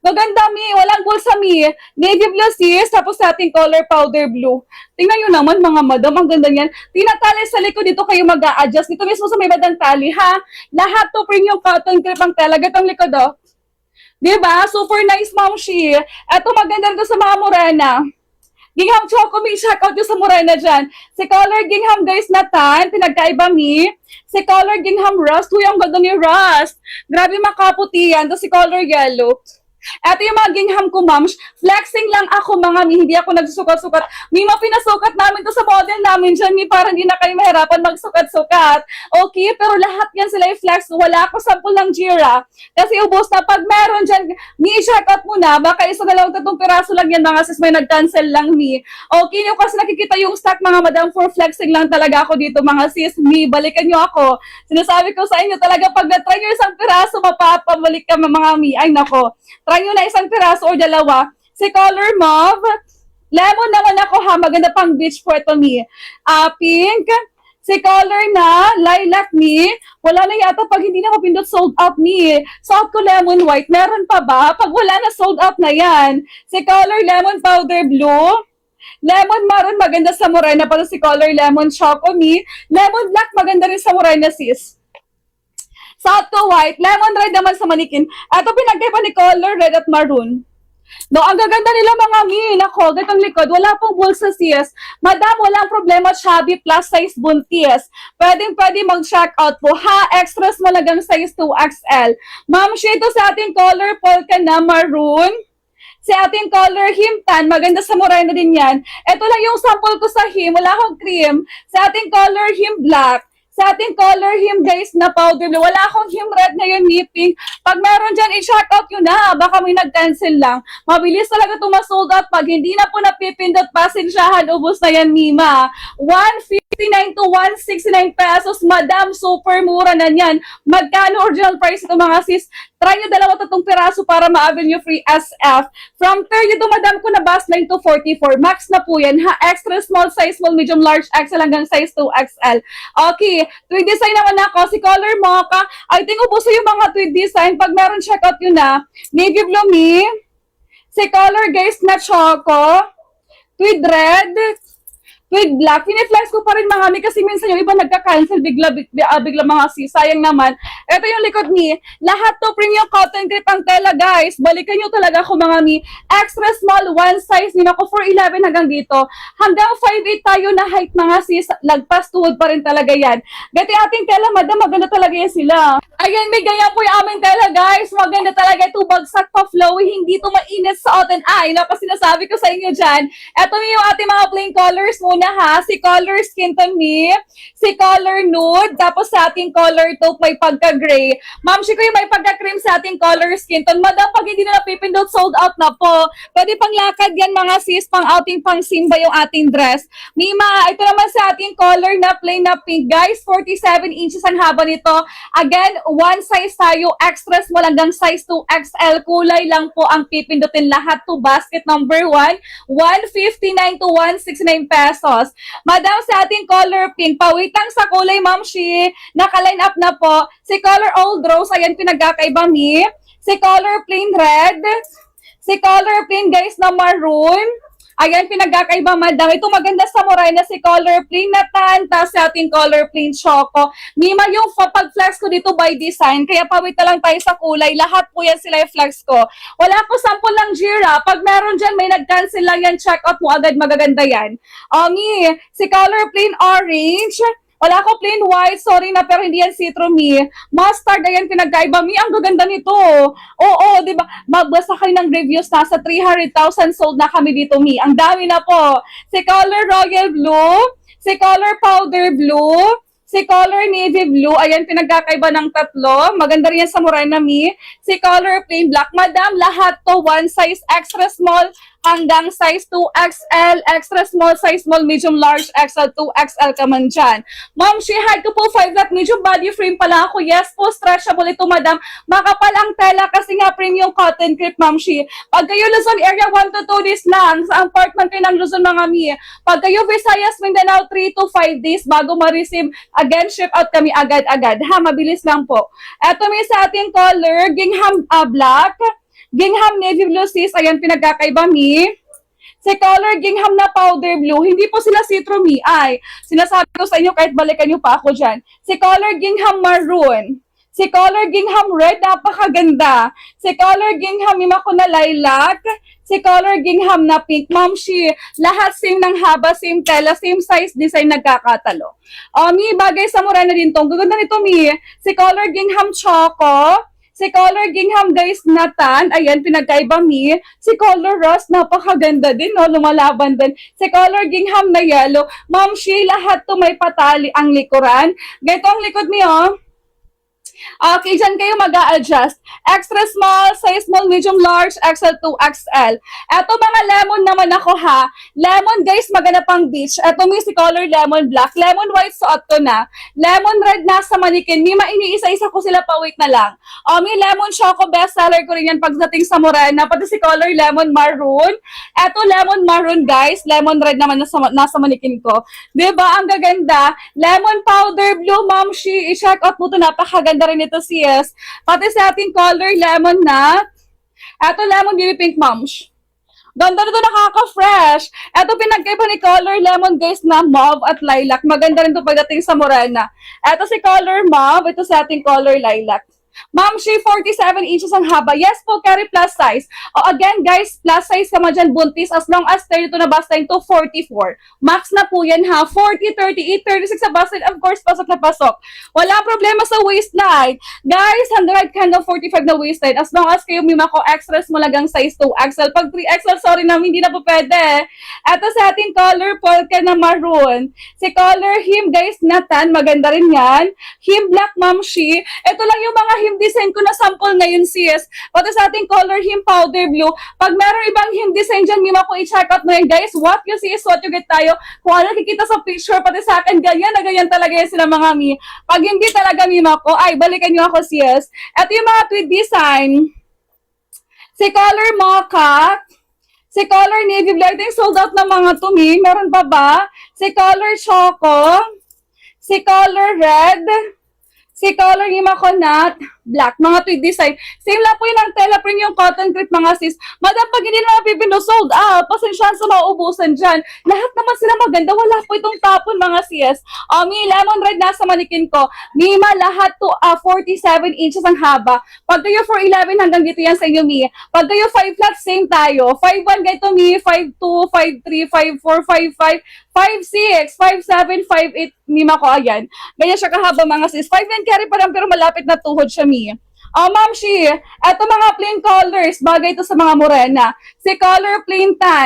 Maganda, mi. Walang bulsa, mi. Navy blue sis, tapos sa ating color powder blue. Tingnan nyo naman, mga madam. Ang ganda niyan. Tinatali sa likod dito kayo mag-a-adjust. Dito mismo sa may badang tali, ha? Lahat to premium cotton grip ang tela. Gatong likod, oh. Diba? Super nice, ma'am Shi. Eto maganda rin sa mga morena. Gingham choco, mi. Check out yung sa morena dyan. Si color gingham, guys, na tan. Pinagkaiba, mi. Si color gingham rust. Uy, ang ganda ni rust. Grabe makaputi yan. Tapos si color yellow. Ito yung mga gingham ko, ma'am. Flexing lang ako, mga mi. Hindi ako nagsusukat-sukat. Mi, pinasukat namin to sa model namin dyan, mi, para hindi na kayo mahirapan magsukat-sukat. Okay? Pero lahat yan sila i-flex. Wala ako sample ng Jira. Kasi ubos na. Pag meron dyan, mi, i-check out mo na. Baka isa, 2, 3 piraso lang yan, mga sis. May nag-cancel lang, mi. Okay? Yung kasi nakikita yung stock, mga madam, for flexing lang talaga ako dito, mga sis. Mi, balikan nyo ako. Sinasabi ko sa inyo talaga, pag na-try nyo isang piraso, mapapabalik ka, mga mi. Ay, nako. Try nyo na isang piraso o dalawa. Si color mauve. Lemon naman ako, ha. Maganda pang beach po ito, mi. Pink. Si color na lilac, mi. Wala na yata pag hindi na mapindot, sold out, mi. Suot ko lemon white. Meron pa ba? Pag wala na, sold out na yan. Si color lemon powder blue. Lemon maroon, maganda sa morena. Pala si color lemon choco, mi. Lemon black, maganda rin sa morena, sis. Suot ko white, lemon red naman sa manikin. Ito pinagkaiba ni color red at maroon. No, ang gaganda nila, mga mi. Nako, gatong likod. Wala pong bulsa sis. Madam, walang problema. Chubby plus size buntis. Pwede mag-check out po. Ha, extra small hanggang size 2XL. Ma'am, shade to sa ating color polka na maroon. Si ating color him tan, maganda sa morena din yan. Ito lang yung sample ko sa him. Wala akong cream. Sa ating color him black. Sa ating color him, guys, na powder blue. Wala akong him red ngayon, ni pink. Pag meron dyan, i-check out yun na. Baka may nag-cancel lang. Mabilis talaga ito ma-sold out. Pag hindi na po napipindot, pasensyahan, ubos na yan, Mima. 159 to 169 pesos. Madam, super mura na yan. Magkano original price ito, mga sis? Try nyo 2-3 piraso para ma-avail nyo free SF. From 30 to madam ko na bust line to 44. Max na po yan, ha? Extra small size, small, medium, large, XL hanggang size 2XL. Okay, tweed design naman ako. Si color mocha. I think ubuso yung mga tweed design. Pag meron, check out yun na. Navy blue, me. Si color guys na choco. With red. With black. Piniflex ko pa rin mga mi kasi minsan yung iba nagka-cancel bigla mga sis. Sayang naman. Ito yung likod ni. Lahat to premium cotton grip ang tela guys. Balikan nyo talaga ako mga mi. Extra small, one size din ako 4'11 hanggang dito. Hanggang 5'8 tayo na height mga sis. Lagpas tuhod pa rin talaga yan. Gati ating tela madam, maganda talaga yan sila. Ayan, may ganyan po yung aming tela guys. Maganda talaga ito. Bagsak pa flowy. Hindi ito mainit sa oten eye. No? Kasi sinasabi ko sa inyo dyan. Ito yung ating mga plain colors muna ha. Si color skin to me. Si color nude. Tapos sa ating color taupe may pagka-gray. Ma'am, ko yung may pagka-cream sa ating color skin tone. Madam, pag hindi na napipindot, sold out na po. Pwede pang lakad yan mga sis. Pang outing, pang simba yung ating dress. Mima, ito naman sa ating color na plain na pink. Guys, 47 inches ang haba nito. Again, one size tayo. Extra small hanggang size 2XL. Kulay lang po ang pipindutin lahat to basket number 1. 159 to 169 pesos. Madam, sa ating color pink, pawitang sa kulay, Ma'am Shi, naka-line up na po. Si color old rose, ayan pinagkakaiba mi. Si color plain red. Si color plain, guys, na maroon. Ayan, pinagkakaiba, madam. Ito maganda sa Moray na si color plain na tan, tapos sa ating color plain choco. Mima, yung pag-flex ko dito by design, kaya pawit na lang tayo sa kulay. Lahat po yan sila yung flex ko. Wala ko sample ng Jira. Pag meron dyan, may nag-cancel lang yan, check out mo agad, magaganda yan. Si color plain orange. Wala ko plain white, sorry na, pero hindi yan citro mi. Mustard, ayan, pinagkaiba mi. Ang gaganda nito. Oo, di ba? Magbasa kayo ng reviews, nasa 300,000 sold na kami dito mi. Ang dami na po. Si color royal blue, si color powder blue, si color navy blue, ayan, pinagkakaiba ng tatlo. Maganda rin yan sa Morena mi. Si color plain black, madam, lahat to one size extra small hanggang size 2XL, extra small, size small, medium, large, XL, 2XL ka man dyan. Ma'am, she had ko po 5 that medium body frame pala ako. Yes po, stretchable ito, madam. Makapal ang tela kasi nga premium cotton crepe, ma'am, she. Pag kayo Luzon area, 1 to 2 days lang. Sa apartment kayo ng Luzon, mga mi. Pag kayo Visayas, Mindanao, 3 to 5 days bago ma-receive. Again, ship out kami agad-agad. Ha, mabilis lang po. Eto may sa ating color, gingham black. Gingham navy blue sis, ayan pinagkakaiba mi. Si color gingham na powder blue, hindi po sila citro mi, ay. Sinasabi ko sa inyo kahit balikan nyo pa ako dyan. Si color gingham maroon. Si color gingham red, napakaganda. Si color gingham imako na lilac. Si color gingham na pink. Ma'am Shi, lahat same ng haba, same tela, same size, design nagkakatalo. Mi, bagay sa mura na din tong. Gaganda nito mi. Si color gingham choco. Si color gingham guys na tan, ayan, pinagkaiba mi. Si color rose, napakaganda din, no? Lumalaban din. Si color gingham na yellow. Ma'am Shi, lahat to may patali ang likuran. Ganito ang likod niyo. Okay, dyan kayo mag-a-adjust. Extra small, size small, medium, large, XL, 2XL. Eto mga lemon naman ako ha. Lemon guys, maganda pang beach. Eto may si color lemon black. Lemon white, suot ko na. Lemon red nasa manikin. Mima, iniisa-isa ko sila pa, wait na lang. May lemon choco, best seller ko rin yan pagdating sa Morena. Pati si color lemon maroon. Eto lemon maroon guys. Lemon red naman nasa manikin ko. Diba? Ang gaganda. Lemon powder blue, Ma'am Shi. I-check out mo ito. Napakaganda rin ito sis. Pati sa ating color lemon na. Eto lemon baby pink, Ma'am Shi. Ganda nito, nakaka-fresh. Eto pinagkaiba ni color lemon guys na mauve at lilac. Maganda rin ito pagdating sa Morena. Eto si color mauve. Ito sa ating color lilac. Ma'am Shi, 47 inches ang haba. Yes po, carry plus size. Again, guys, plus size ka man dyan, buntis. As long as 32 na bust line to 44. Max na po yan ha. 40, 38, 36 sa bust line. Of course, pasok na pasok. Wala problema sa waistline. Guys, hanggang hanggang 45 na waistline. As long as kayo mima ko extras mo lagang size 2XL. Pag 3XL, sorry na, hindi na po pwede. Ito sa ating color polka na maroon. Si color him, guys, na tan. Maganda rin yan. Him black, Ma'am Shi. Ito lang yung mga him design ko na sample ngayon sis. Pati sa ating color him powder blue. Pag meron ibang him design dyan, mima ko i-check out mo yan guys. What you see is what you get tayo. Kung ano nakikita sa picture, pati sa akin, ganyan na ganyan talaga yan sila mga mi. Pag hindi talaga mima ko, ay balikan nyo ako sis. Ito yung mga tweed design. Si color mocha. Si color navy blue. Ito yung sold out na mga tumi. Meron pa ba? Si color choco. Si color red. Si color yung makonat, black, mga tweed design. Same lang po yun ang tela print yung cotton crepe mga sis. Madam, pag hindi na napipino, sold out. Pasensyahan sa mauubusan dyan. Lahat naman sila maganda. Wala po itong tapon mga sis. Mi, lemon red nasa manikin ko. Mima, lahat to 47 inches ang haba. Pag kayo 4'11 hanggang dito yan sa inyo, Mi. Pag kayo 5 flat, same tayo. 5'1 ganito, Mi. 5'2, 5'3, 5'4, 5'5, 5'6, 5'7, 5'8, Mima ko, ayan. Ganyan siya kahaba mga sis. 5 yan carry pa lang pero malapit na tuhod siya, Mi. Ma'am Shi, eto mga plain colors, bagay ito sa mga morena. Si color plain tan,